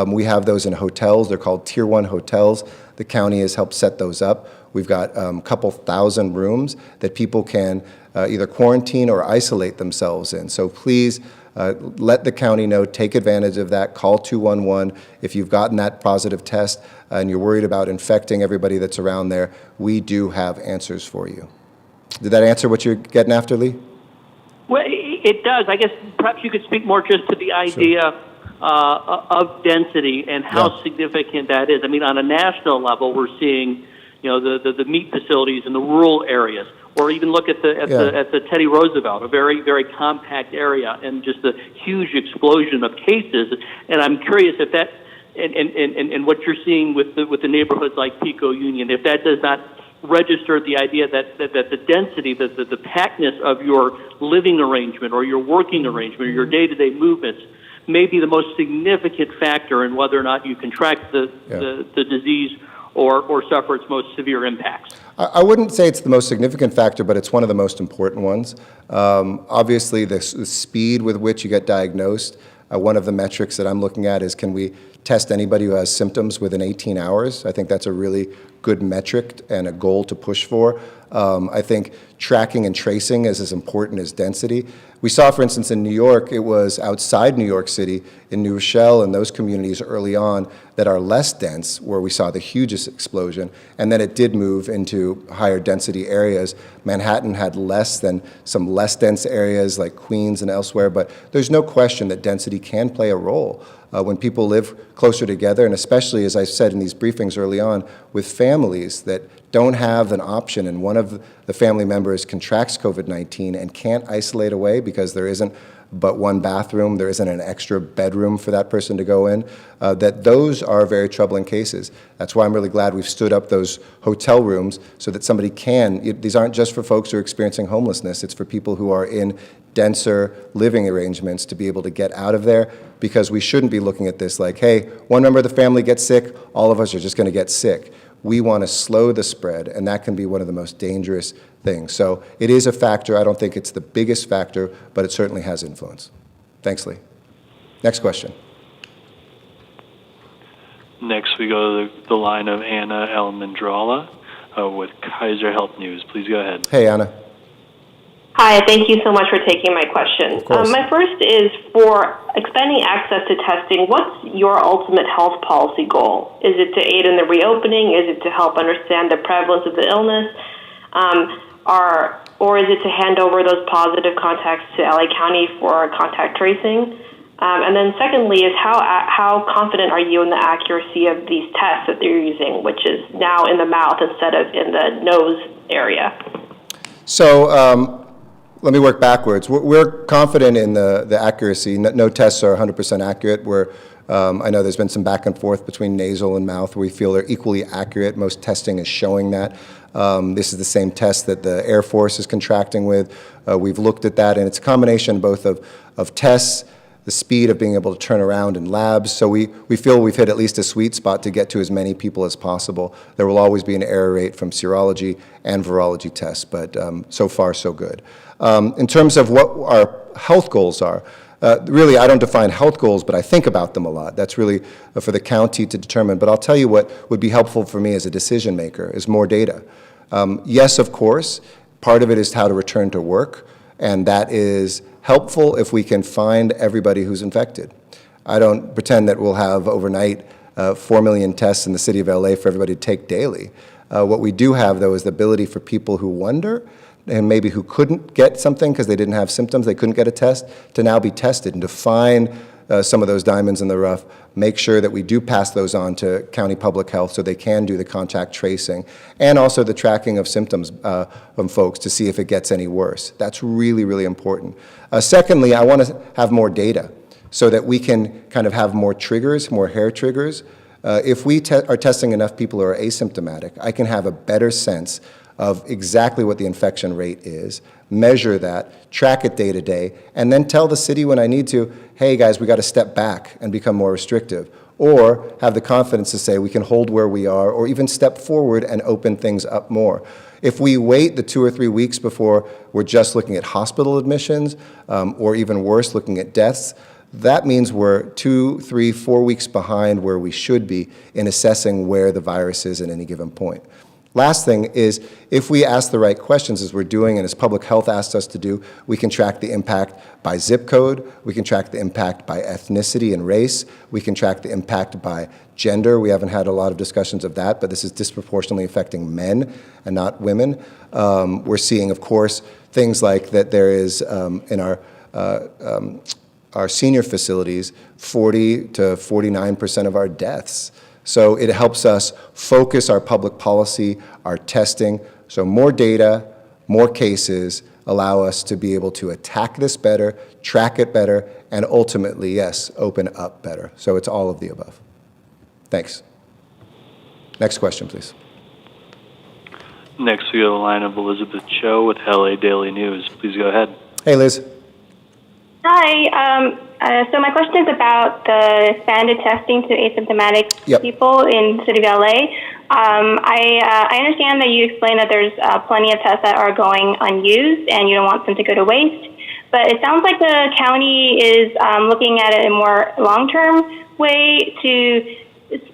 We have those in hotels. They're called Tier 1 hotels The county has helped set those up. We've got a couple thousand rooms that people can either quarantine or isolate themselves in. So please let the county know, take advantage of that, call 211. If you've gotten that positive test and you're worried about infecting everybody that's around there, we do have answers for you. Did that answer what you're getting after, Lee? Well, it does. I guess perhaps you could speak more just to the idea of density and how significant that is. I mean, on a national level, we're seeing, the meat facilities in the rural areas, or even look at the Teddy Roosevelt, a very, very compact area, and just a huge explosion of cases. And I'm curious if that, and what you're seeing with the neighborhoods like Pico Union, if that does not register the idea that the density, the packedness of your living arrangement or your working arrangement or your day-to-day movements may be the most significant factor in whether or not you contract the disease or suffer its most severe impacts. I wouldn't say it's the most significant factor, but it's one of the most important ones. Obviously, the speed with which you get diagnosed, one of the metrics that I'm looking at is, can we test anybody who has symptoms within 18 hours? I think that's a really good metric and a goal to push for. I think tracking and tracing is as important as density. We saw, for instance, in New York, it was outside New York City, in New Rochelle and those communities early on that are less dense, where we saw the hugest explosion, and then it did move into higher density areas. Manhattan had less than some less dense areas like Queens and elsewhere, but there's no question that density can play a role. When people live closer together, and especially, as I said in these briefings early on, with families that don't have an option and one of the family members contracts COVID-19 and can't isolate away because there isn't but one bathroom, there isn't an extra bedroom for that person to go in, that those are very troubling cases. That's why I'm really glad we've stood up those hotel rooms so that somebody can, these aren't just for folks who are experiencing homelessness, it's for people who are in denser living arrangements to be able to get out of there, because we shouldn't be looking at this like, hey, one member of the family gets sick, all of us are just going to get sick. We want to slow the spread, and that can be one of the most dangerous things. So it is a factor. I don't think it's the biggest factor, but it certainly has influence. Thanks, Lee. Next question. Next, we go to the line of Anna Almendrala with Kaiser Health News. Please go ahead. Hey, Anna. Hi, thank you so much for taking my question. My first is for expanding access to testing. What's your ultimate health policy goal? Is it to aid in the reopening? Is it to help understand the prevalence of the illness? Or is it to hand over those positive contacts to LA County for contact tracing? And then secondly is how confident are you in the accuracy of these tests that they're using, which is now in the mouth instead of in the nose area? So let me work backwards. We're confident in the accuracy. No tests are 100% accurate. I know there's been some back and forth between nasal and mouth where we feel they're equally accurate. Most testing is showing that. This is the same test that the Air Force is contracting with. We've looked at that, and it's a combination both of tests, the speed of being able to turn around in labs. So we feel we've hit at least a sweet spot to get to as many people as possible. There will always be an error rate from serology and virology tests, but so far so good. In terms of what our health goals are, really I don't define health goals, but I think about them a lot. That's really for the county to determine. But I'll tell you what would be helpful for me as a decision maker is more data. Yes, of course, part of it is how to return to work, and that is helpful if we can find everybody who's infected. I don't pretend that we'll have overnight 4 million tests in the city of LA for everybody to take daily. What we do have, though, is the ability for people who wonder and maybe who couldn't get something because they didn't have symptoms, they couldn't get a test, to now be tested and to find some of those diamonds in the rough, make sure that we do pass those on to county public health so they can do the contact tracing and also the tracking of symptoms from folks to see if it gets any worse. That's really, really important. Secondly, I want to have more data so that we can kind of have more triggers, more hair triggers. If we are testing enough people who are asymptomatic, I can have a better sense of exactly what the infection rate is, measure that, track it day to day, and then tell the city when I need to, hey guys, we got to step back and become more restrictive. Or have the confidence to say we can hold where we are, or even step forward and open things up more. If we wait the 2 or 3 weeks before we're just looking at hospital admissions, or even worse, looking at deaths, That means we're 2, 3, 4 weeks behind where we should be in assessing where the virus is at any given point. Last thing is, if we ask the right questions, as we're doing and as public health asks us to do, we can track the impact by zip code, we can track the impact by ethnicity and race, we can track the impact by gender. We haven't had a lot of discussions of that, but this is disproportionately affecting men and not women. We're seeing, of course, things like that there is in our senior facilities, 40 to 49% of our deaths. So it helps us focus our public policy, our testing. So more data, more cases allow us to be able to attack this better, track it better, and ultimately, yes, open up better. So it's all of the above. Thanks. Next question, please. Next, we have a line of Elizabeth Cho with LA Daily News. Please go ahead. Hey, Liz. Hi. So my question is about the expanded testing to asymptomatic people in the city of LA. I understand that you explained that there's plenty of tests that are going unused and you don't want them to go to waste. But it sounds like the county is looking at it in a more long-term way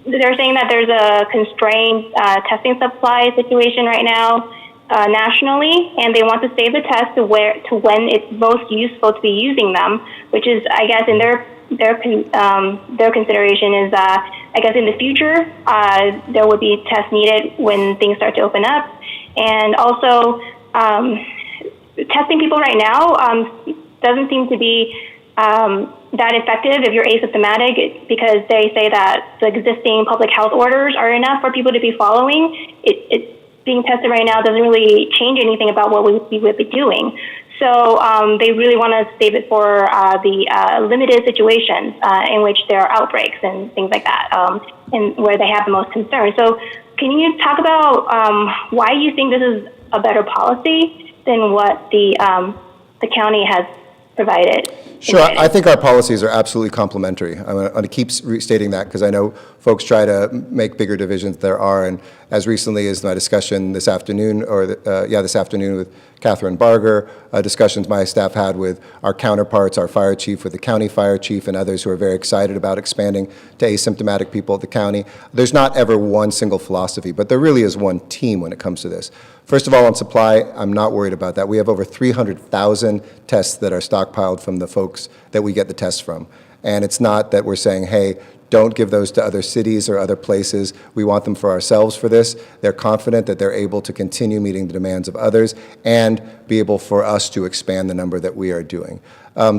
they're saying that there's a constrained testing supply situation right now nationally, and they want to save the tests to when it's most useful to be using them, which is, I guess, in their consideration is, I guess, in the future there would be tests needed when things start to open up, and also testing people right now doesn't seem to be that effective if you're asymptomatic, because they say that the existing public health orders are enough for people to be following. It's being tested right now doesn't really change anything about what we would be doing. So they really want to save it for the limited situations in which there are outbreaks and things like that, and where they have the most concern. So can you talk about why you think this is a better policy than what the county has provided? Sure. I think our policies are absolutely complementary. I'm going to keep restating that because I know folks try to make bigger divisions there are. And as recently as my discussion this afternoon, this afternoon with Catherine Barger, discussions my staff had with our counterparts, our fire chief, with the county fire chief, and others who are very excited about expanding to asymptomatic people at the county. There's not ever one single philosophy, but there really is one team when it comes to this. First of all, on supply, I'm not worried about that. We have over 300,000 tests that are stockpiled from the folks that we get the tests from. And it's not that we're saying, hey, don't give those to other cities or other places. We want them for ourselves for this. They're confident that they're able to continue meeting the demands of others and be able for us to expand the number that we are doing.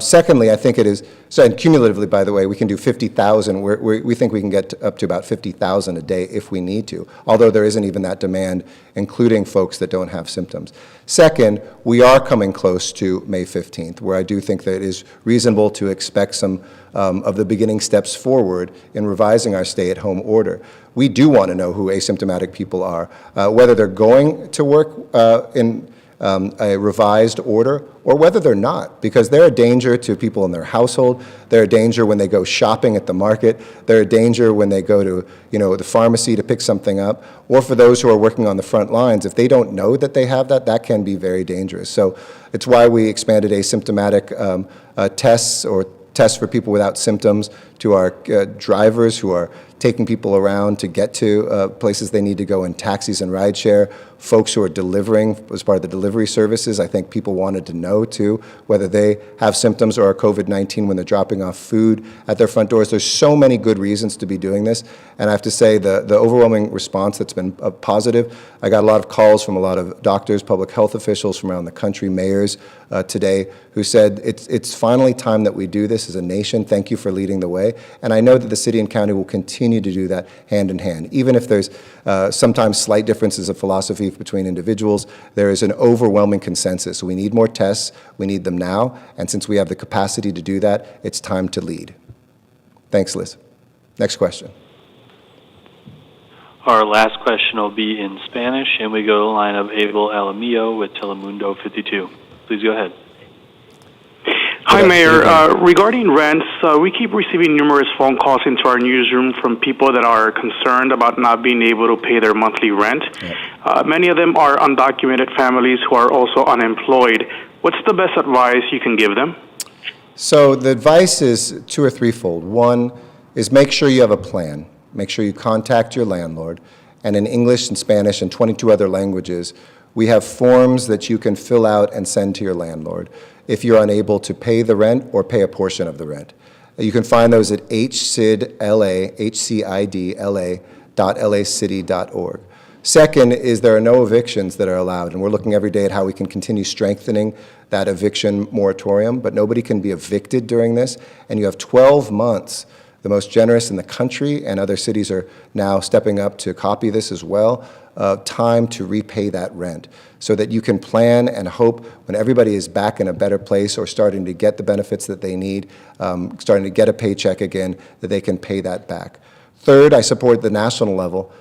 Secondly, I think it is, and cumulatively, by the way, we can do 50,000. We think we can get up to about 50,000 a day if we need to, although there isn't even that demand, including folks that don't have symptoms. Second, we are coming close to May 15th, where I do think that it is reasonable to expect some of the beginning steps forward in revising our stay-at-home order. We do want to know who asymptomatic people are, whether they're going to work in a revised order or whether they're not, because they're a danger to people in their household. They're a danger when they go shopping at the market. They're a danger when they go to, the pharmacy to pick something up, or for those who are working on the front lines. If they don't know that they have that can be very dangerous. So it's why we expanded asymptomatic tests or tests for people without symptoms to our drivers who are taking people around to get to places they need to go in taxis and rideshare, folks who are delivering as part of the delivery services. I think people wanted to know, too, whether they have symptoms or are COVID-19 when they're dropping off food at their front doors. There's so many good reasons to be doing this, and I have to say the overwhelming response that's been positive. I got a lot of calls from a lot of doctors, public health officials from around the country, mayors today, who said it's finally time that we do this as a nation. Thank you for leading the way. And I know that the city and county will continue to do that hand in hand. Even if there's sometimes slight differences of philosophy between individuals, there is an overwhelming consensus. We need more tests. We need them now. And since we have the capacity to do that, it's time to lead. Thanks, Liz. Next question. Our last question will be in Spanish, and we go to the line of Abel Alamillo with Telemundo 52. Please go ahead. Hi, Mayor. Regarding rents, we keep receiving numerous phone calls into our newsroom from people that are concerned about not being able to pay their monthly rent. Many of them are undocumented families who are also unemployed. What's the best advice you can give them? So the advice is two or threefold. One is make sure you have a plan. Make sure you contact your landlord. And in English and Spanish and 22 other languages, we have forms that you can fill out and send to your landlord if you're unable to pay the rent or pay a portion of the rent. You can find those at hcidla.lacity.org. Second is there are no evictions that are allowed, and we're looking every day at how we can continue strengthening that eviction moratorium, but nobody can be evicted during this, and you have 12 months, the most generous in the country, and other cities are now stepping up to copy this as well, time to repay that rent so that you can plan and hope when everybody is back in a better place or starting to get the benefits that they need, starting to get a paycheck again, that they can pay that back. Third, I support the national level,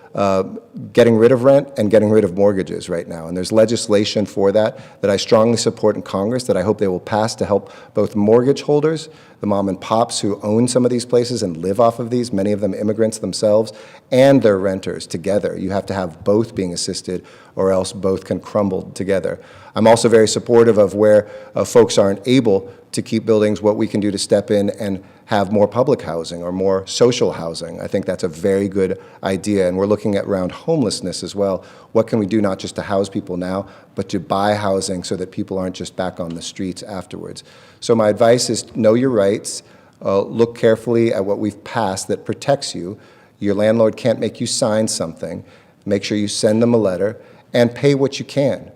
getting rid of rent and getting rid of mortgages right now. And there's legislation for that I strongly support in Congress that I hope they will pass to help both mortgage holders, the mom and pops who own some of these places and live off of these, many of them immigrants themselves, and their renters together. You have to have both being assisted or else both can crumble together. I'm also very supportive of where folks aren't able to keep buildings, what we can do to step in and have more public housing or more social housing. I think that's a very good idea, and we're looking at around homelessness as well. What can we do not just to house people now, but to buy housing so that people aren't just back on the streets afterwards? So my advice is know your rights, look carefully at what we've passed that protects you. Your landlord can't make you sign something. Make sure you send them a letter and pay what you can.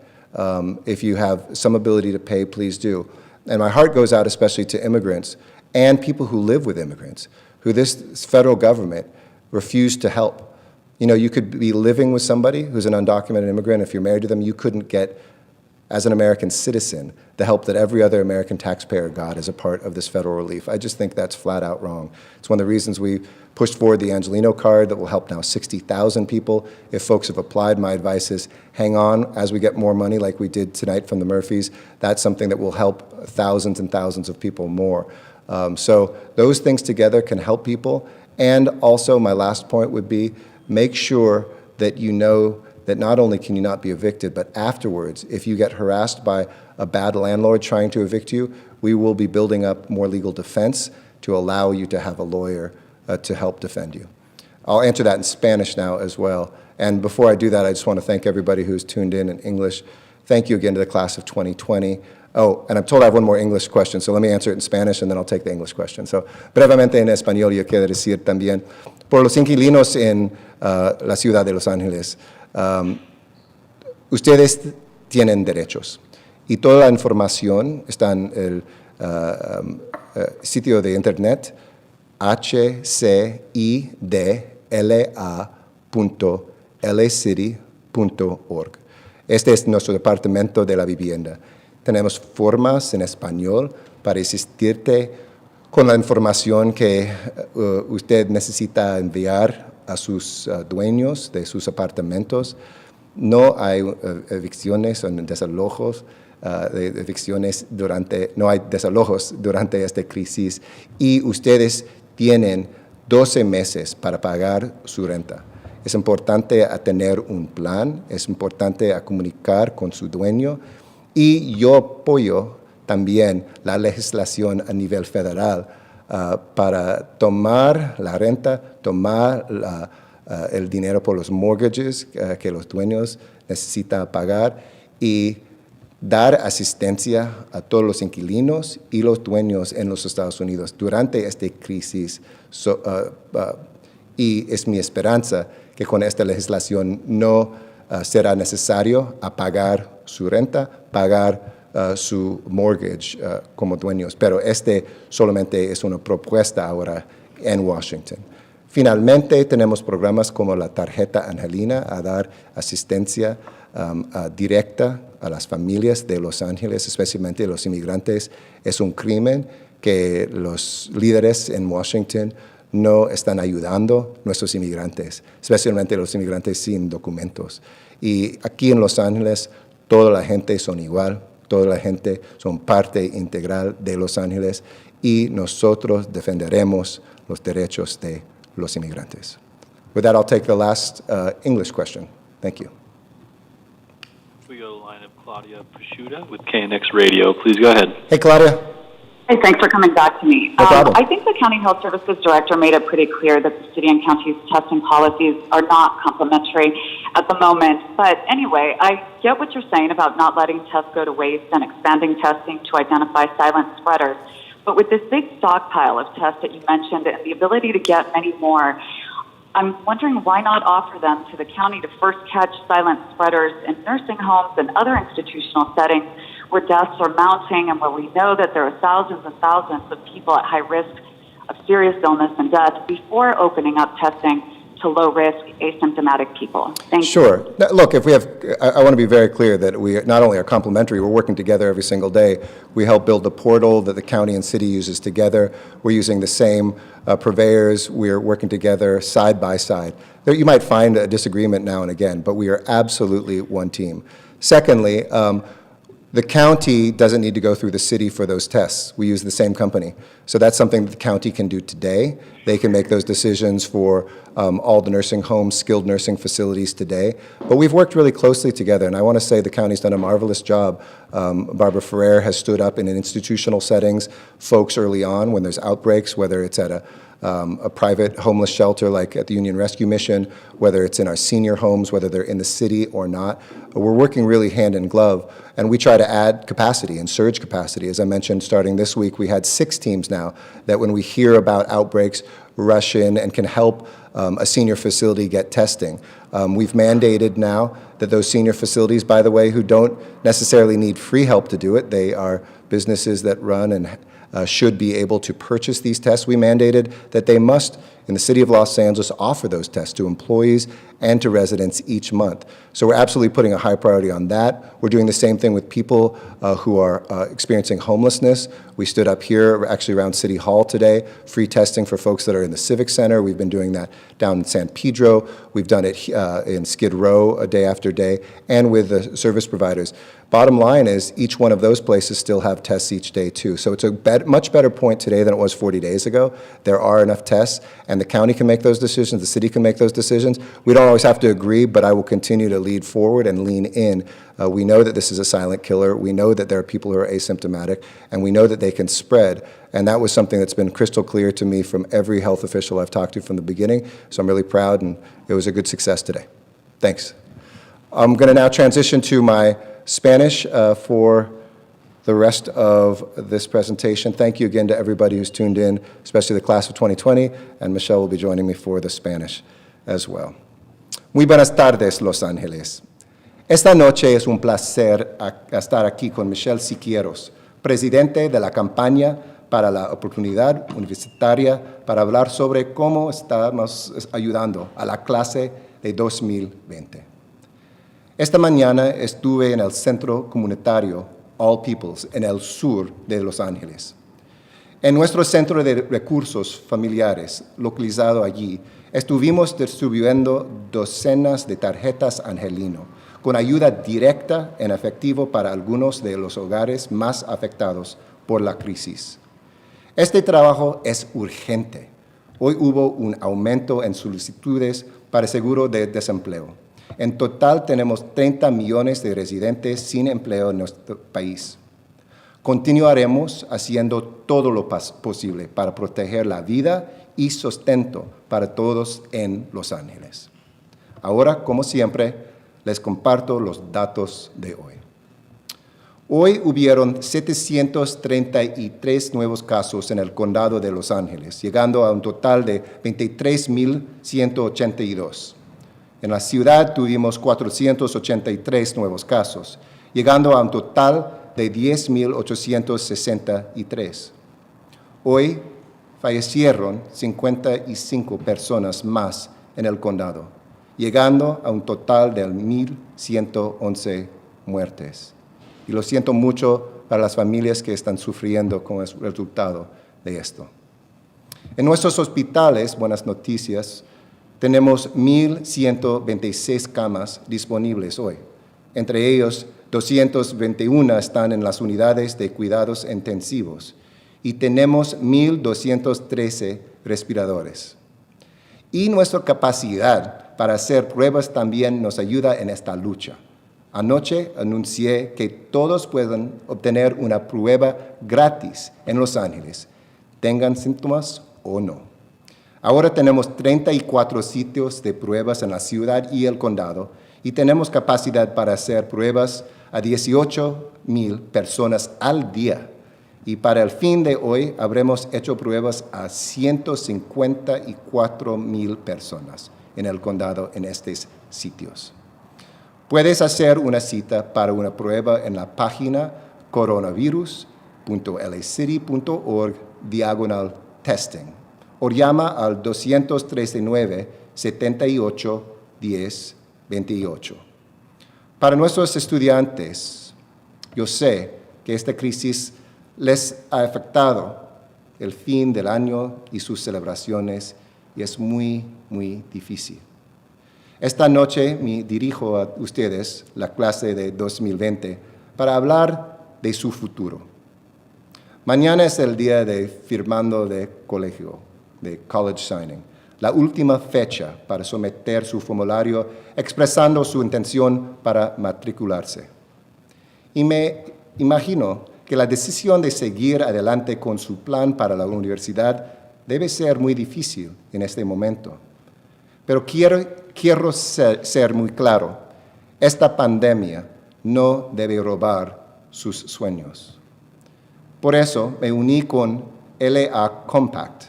If you have some ability to pay, please do. And my heart goes out especially to immigrants and people who live with immigrants, who this federal government refused to help. You know, you could be living with somebody who's an undocumented immigrant. If you're married to them, you couldn't get, as an American citizen, the help that every other American taxpayer got as a part of this federal relief. I just think that's flat out wrong. It's one of the reasons we pushed forward the Angelino card that will help now 60,000 people. If folks have applied, my advice is hang on as we get more money like we did tonight from the Murphys. That's something that will help thousands and thousands of people more. So those things together can help people. And also my last point would be make sure that you know that not only can you not be evicted, but afterwards, if you get harassed by a bad landlord trying to evict you, we will be building up more legal defense to allow you to have a lawyer to help defend you. I'll answer that in Spanish now as well. And before I do that, I just want to thank everybody who's tuned in English. Thank you again to the class of 2020. Oh, and I'm told I have one more English question, so let me answer it in Spanish and then I'll take the English question. So, brevemente en español, yo quiero decir también, por los inquilinos en la ciudad de Los Ángeles, ustedes tienen derechos y toda la información está en el sitio de internet hcidla.lacity.org. Este es nuestro departamento de la vivienda. Tenemos formas en español para asistirte con la información que usted necesita enviar a sus dueños de sus apartamentos. No hay evicciones o desalojos. No hay desalojos durante esta crisis y ustedes tienen 12 meses para pagar su renta. Es importante tener un plan, es importante comunicar con su dueño y yo apoyo también la legislación a nivel federal para tomar la renta, tomar el dinero por los mortgages que los dueños necesitan pagar y dar asistencia a todos los inquilinos y los dueños en los Estados Unidos durante esta crisis. Y es mi esperanza que con esta legislación no será necesario pagar su renta, pagar su mortgage como dueños. Pero este solamente es una propuesta ahora en Washington. Finalmente, tenemos programas como la tarjeta Angelina a dar asistencia directa a las familias de Los Ángeles, especialmente los inmigrantes. Es un crimen que los líderes en Washington no están ayudando a nuestros inmigrantes, especialmente los inmigrantes sin documentos. Y aquí en Los Ángeles, toda la gente son igual, toda la gente son parte integral de Los Ángeles y nosotros defenderemos los derechos de los inmigrantes. With that, I'll take the last English question. Thank you. We go to the line of Claudia Pashuta with KNX Radio. Please go ahead. Hey, Claudia. Hey, thanks for coming back to me. No problem. I think the County Health Services Director made it pretty clear that the city and county's testing policies are not complementary at the moment. But anyway, I get what you're saying about not letting tests go to waste and expanding testing to identify silent spreaders. But with this big stockpile of tests that you mentioned and the ability to get many more, I'm wondering why not offer them to the county to first catch silent spreaders in nursing homes and other institutional settings where deaths are mounting and where we know that there are thousands and thousands of people at high risk of serious illness and death before opening up testing to low-risk asymptomatic people. Thank you. Sure. Now, look, if we have, I want to be very clear that we not only are complementary, we're working together every single day. We help build the portal that the county and city uses together. We're using the same purveyors. We're working together side by side. You might find a disagreement now and again, but we are absolutely one team. Secondly, the county doesn't need to go through the city for those tests. We use the same company. So that's something that the county can do today. They can make those decisions for all the nursing homes, skilled nursing facilities today. But we've worked really closely together, and I want to say the county's done a marvelous job. Barbara Ferrer has stood up in institutional settings, folks early on when there's outbreaks, whether it's at a private homeless shelter like at the Union Rescue Mission, whether it's in our senior homes, whether they're in the city or not. We're working really hand in glove, and we try to add capacity and surge capacity. As I mentioned, starting this week, we had 6 teams now that when we hear about outbreaks, rush in and can help a senior facility get testing. We've mandated now that those senior facilities, by the way, who don't necessarily need free help to do it, they are businesses that run and should be able to purchase these tests. We mandated that they must, in the city of Los Angeles, offer those tests to employees and to residents each month. So we're absolutely putting a high priority on that. We're doing the same thing with people who are experiencing homelessness. We stood up here, actually around City Hall today, free testing for folks that are in the Civic Center. We've been doing that down in San Pedro. We've done it in Skid Row day after day, and with the service providers. Bottom line is each one of those places still have tests each day too. So it's a much better point today than it was 40 days ago. There are enough tests, and the county can make those decisions, the city can make those decisions. We don't always have to agree, but I will continue to lead forward and lean in. We know that this is a silent killer. We know that there are people who are asymptomatic, and we know that they can spread. And that was something that's been crystal clear to me from every health official I've talked to from the beginning. So I'm really proud, and it was a good success today. Thanks. I'm going to now transition to my Spanish for the rest of this presentation. Thank you again to everybody who's tuned in, especially the class of 2020, and Michelle will be joining me for the Spanish as well. Muy buenas tardes, Los Ángeles. Esta noche es un placer estar aquí con Michelle Siqueiros, presidente de la campaña para la oportunidad universitaria, para hablar sobre cómo estamos ayudando a la clase de 2020. Esta mañana estuve en el centro comunitario All Peoples, en el sur de Los Ángeles. En nuestro centro de recursos familiares, localizado allí, estuvimos distribuyendo docenas de tarjetas Angelino, con ayuda directa en efectivo para algunos de los hogares más afectados por la crisis. Este trabajo es urgente. Hoy hubo un aumento en solicitudes para seguro de desempleo. En total tenemos 30 millones de residentes sin empleo en nuestro país. Continuaremos haciendo todo lo posible para proteger la vida y sustento para todos en Los Ángeles. Ahora, como siempre, les comparto los datos de hoy. Hoy hubieron 733 nuevos casos en el condado de Los Ángeles, llegando a un total de 23,182. En la ciudad tuvimos 483 nuevos casos, llegando a un total de 10,863. Hoy fallecieron 55 personas más en el condado, llegando a un total de 1,111 muertes. Y lo siento mucho para las familias que están sufriendo con el resultado de esto. En nuestros hospitales, buenas noticias, tenemos 1,126 camas disponibles hoy. Entre ellos, 221 están en las unidades de cuidados intensivos y tenemos 1,213 respiradores. Y nuestra capacidad para hacer pruebas también nos ayuda en esta lucha. Anoche anuncié que todos pueden obtener una prueba gratis en Los Ángeles, tengan síntomas o no. Ahora tenemos 34 sitios de pruebas en la ciudad y el condado y tenemos capacidad para hacer pruebas a 18,000 personas al día. Y para el fin de hoy habremos hecho pruebas a 154,000 personas en el condado en estos sitios. Puedes hacer una cita para una prueba en la página coronavirus.lacity.org/testing o llama al 239-78-10-28. Para nuestros estudiantes, yo sé que esta crisis les ha afectado el fin del año y sus celebraciones y es muy, muy difícil. Esta noche me dirijo a ustedes, la clase de 2020, para hablar de su futuro. Mañana es el día de firmando de colegio, de college signing, la última fecha para someter su formulario expresando su intención para matricularse. Y me imagino que la decisión de seguir adelante con su plan para la universidad debe ser muy difícil en este momento. Pero quiero ser muy claro, esta pandemia no debe robar sus sueños. Por eso me uní con LA Compact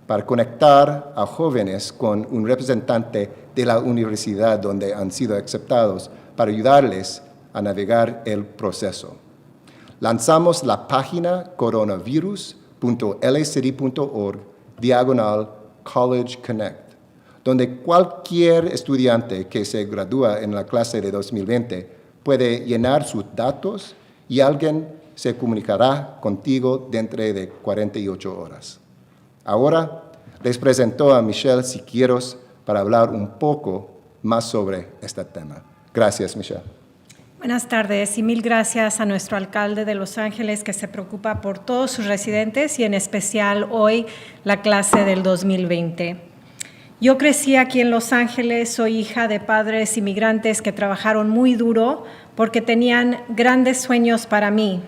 para conectar a jóvenes con un representante de la universidad donde han sido aceptados para ayudarles a navegar el proceso. Lanzamos la página coronavirus.lacity.org/College Connect, donde cualquier estudiante que se gradúa en la clase de 2020 puede llenar sus datos y alguien se comunicará contigo dentro de 48 horas. Ahora les presento a Michelle Siqueiros para hablar un poco más sobre este tema. Gracias, Michelle. Buenas tardes y mil gracias a nuestro alcalde de Los Ángeles que se preocupa por todos sus residentes y en especial hoy la clase del 2020. Yo crecí aquí en Los Ángeles, soy hija de padres inmigrantes que trabajaron muy duro porque tenían grandes sueños para mí.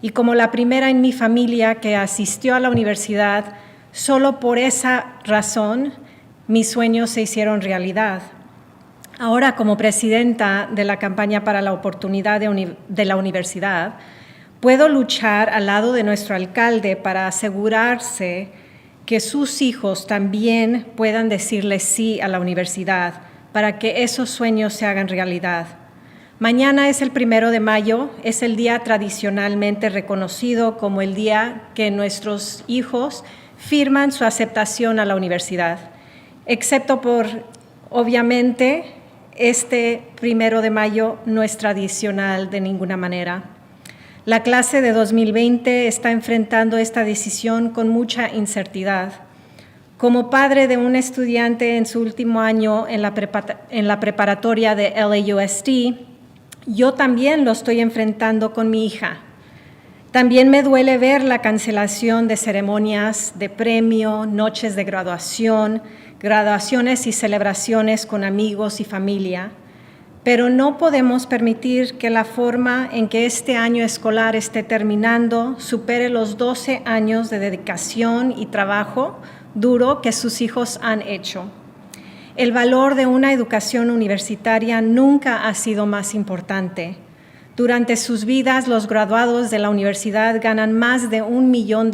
Y como la primera en mi familia que asistió a la universidad, solo por esa razón mis sueños se hicieron realidad. Ahora, como presidenta de la campaña para la oportunidad de la universidad, puedo luchar al lado de nuestro alcalde para asegurarse que sus hijos también puedan decirle sí a la universidad para que esos sueños se hagan realidad. Mañana es el 1 de mayo, es el día tradicionalmente reconocido como el día que nuestros hijos firman su aceptación a la universidad, excepto por, obviamente, este 1 de mayo no es tradicional de ninguna manera. La clase de 2020 está enfrentando esta decisión con mucha incertidumbre. Como padre de un estudiante en su último año en la preparatoria de LAUSD, yo también lo estoy enfrentando con mi hija. También me duele ver la cancelación de ceremonias de premio, noches de graduación, graduaciones y celebraciones con amigos y familia, pero no podemos permitir que la forma en que este año escolar esté terminando supere los 12 años de dedicación y trabajo duro que sus hijos han hecho. El valor de una educación universitaria nunca ha sido más importante. Durante sus vidas, los graduados de la universidad ganan más de $1 millón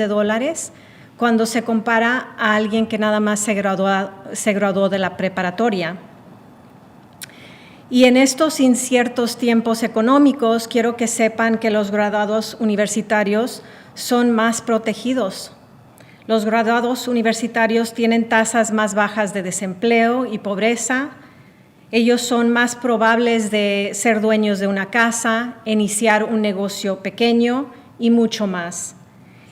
cuando se compara a alguien que nada más se graduó de la preparatoria. Y en estos inciertos tiempos económicos, quiero que sepan que los graduados universitarios son más protegidos. Los graduados universitarios tienen tasas más bajas de desempleo y pobreza. Ellos son más probables de ser dueños de una casa, iniciar un negocio pequeño y mucho más.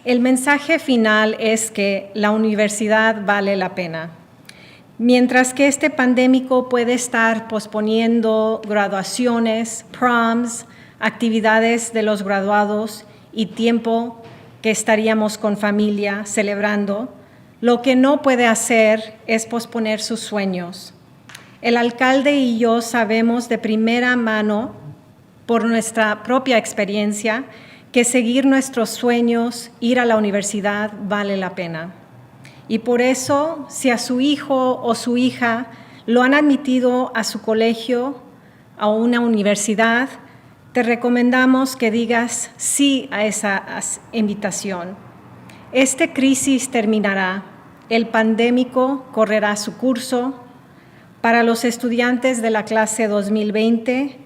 El mensaje final es que la universidad vale la pena. Mientras que este pandémico puede estar posponiendo graduaciones, proms, actividades de los graduados y tiempo que estaríamos con familia celebrando, lo que no puede hacer es posponer sus sueños. El alcalde y yo sabemos de primera mano por nuestra propia experiencia que seguir nuestros sueños, ir a la universidad, vale la pena. Y por eso, si a su hijo o su hija lo han admitido a su colegio, a una universidad, te recomendamos que digas sí a esa invitación. Esta crisis terminará, el pandémico correrá su curso para los estudiantes de la clase 2020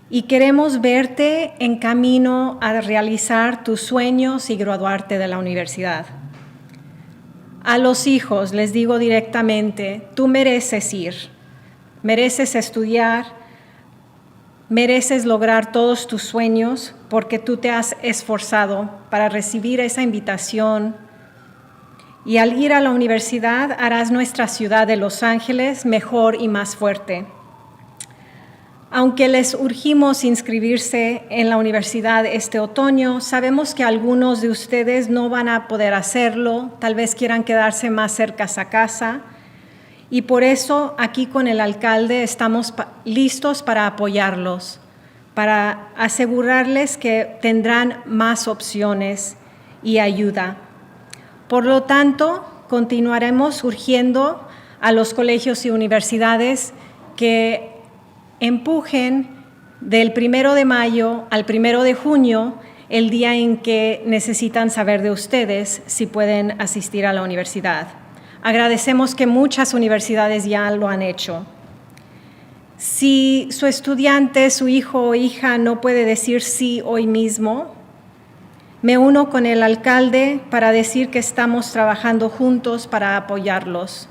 y queremos verte en camino a realizar tus sueños y graduarte de la universidad. A los hijos les digo directamente, tú mereces ir, mereces estudiar, mereces lograr todos tus sueños porque tú te has esforzado para recibir esa invitación y al ir a la universidad harás nuestra ciudad de Los Ángeles mejor y más fuerte. Aunque les urgimos inscribirse en la universidad este otoño, sabemos que algunos de ustedes no van a poder hacerlo, tal vez quieran quedarse más cerca a casa, y por eso aquí con el alcalde estamos listos para apoyarlos, para asegurarles que tendrán más opciones y ayuda. Por lo tanto, continuaremos urgiendo a los colegios y universidades que empujen del 1 de mayo al 1 de junio, el día en que necesitan saber de ustedes si pueden asistir a la universidad. Agradecemos que muchas universidades ya lo han hecho. Si su estudiante, su hijo o hija no puede decir sí hoy mismo, me uno con el alcalde para decir que estamos trabajando juntos para apoyarlos.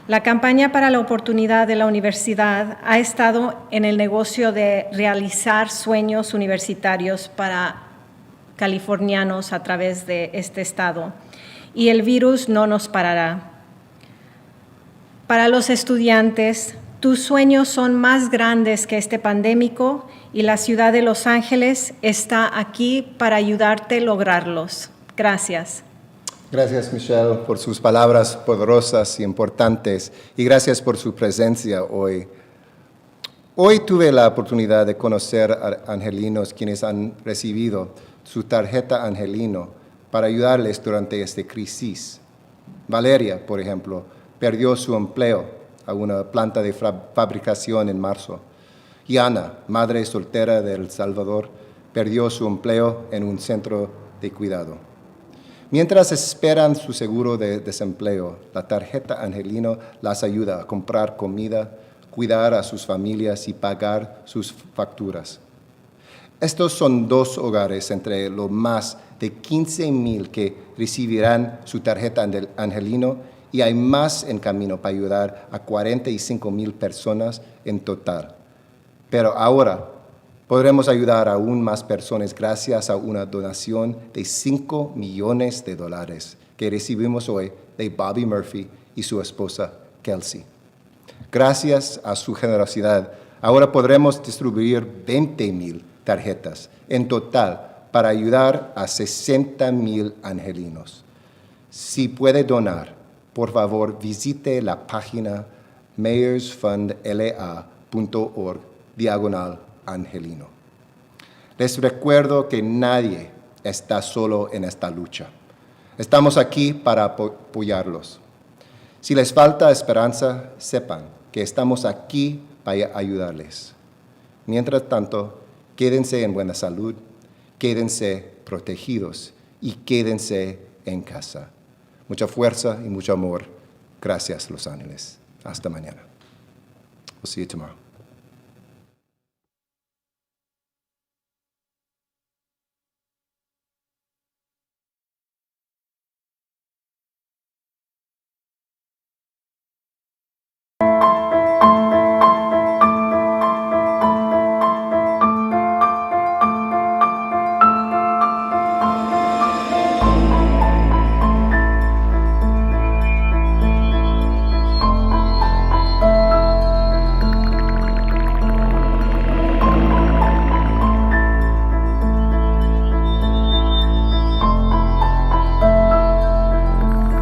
La campaña para la oportunidad de la universidad ha estado en el negocio de realizar sueños universitarios para californianos a través de este estado, y el virus no nos parará. Para los estudiantes, tus sueños son más grandes que este pandémico y la ciudad de Los Ángeles está aquí para ayudarte a lograrlos. Gracias. Gracias, Michelle, por sus palabras poderosas y importantes, y gracias por su presencia hoy. Hoy tuve la oportunidad de conocer a angelinos quienes han recibido su tarjeta Angelino para ayudarles durante esta crisis. Valeria, por ejemplo, perdió su empleo a una planta de fabricación en marzo. Y Ana, madre soltera de El Salvador, perdió su empleo en un centro de cuidado. Mientras esperan su seguro de desempleo, la tarjeta Angelino las ayuda a comprar comida, cuidar a sus familias y pagar sus facturas. Estos son 2 hogares entre los más de 15,000 que recibirán su tarjeta Angelino, y hay más en camino para ayudar a 45,000 personas en total. Pero ahora podremos ayudar a aún más personas gracias a una donación de $5 millones que recibimos hoy de Bobby Murphy y su esposa Kelsey. Gracias a su generosidad, ahora podremos distribuir 20,000 tarjetas en total para ayudar a 60,000 angelinos. Si puede donar, por favor visite la página mayorsfundla.org/angelino. Les recuerdo que nadie está solo en esta lucha. Estamos aquí para apoyarlos. Si les falta esperanza, sepan que estamos aquí para ayudarles. Mientras tanto, quédense en buena salud, quédense protegidos y quédense en casa. Mucha fuerza y mucho amor. Gracias, Los Ángeles. Hasta mañana. We'll see you tomorrow.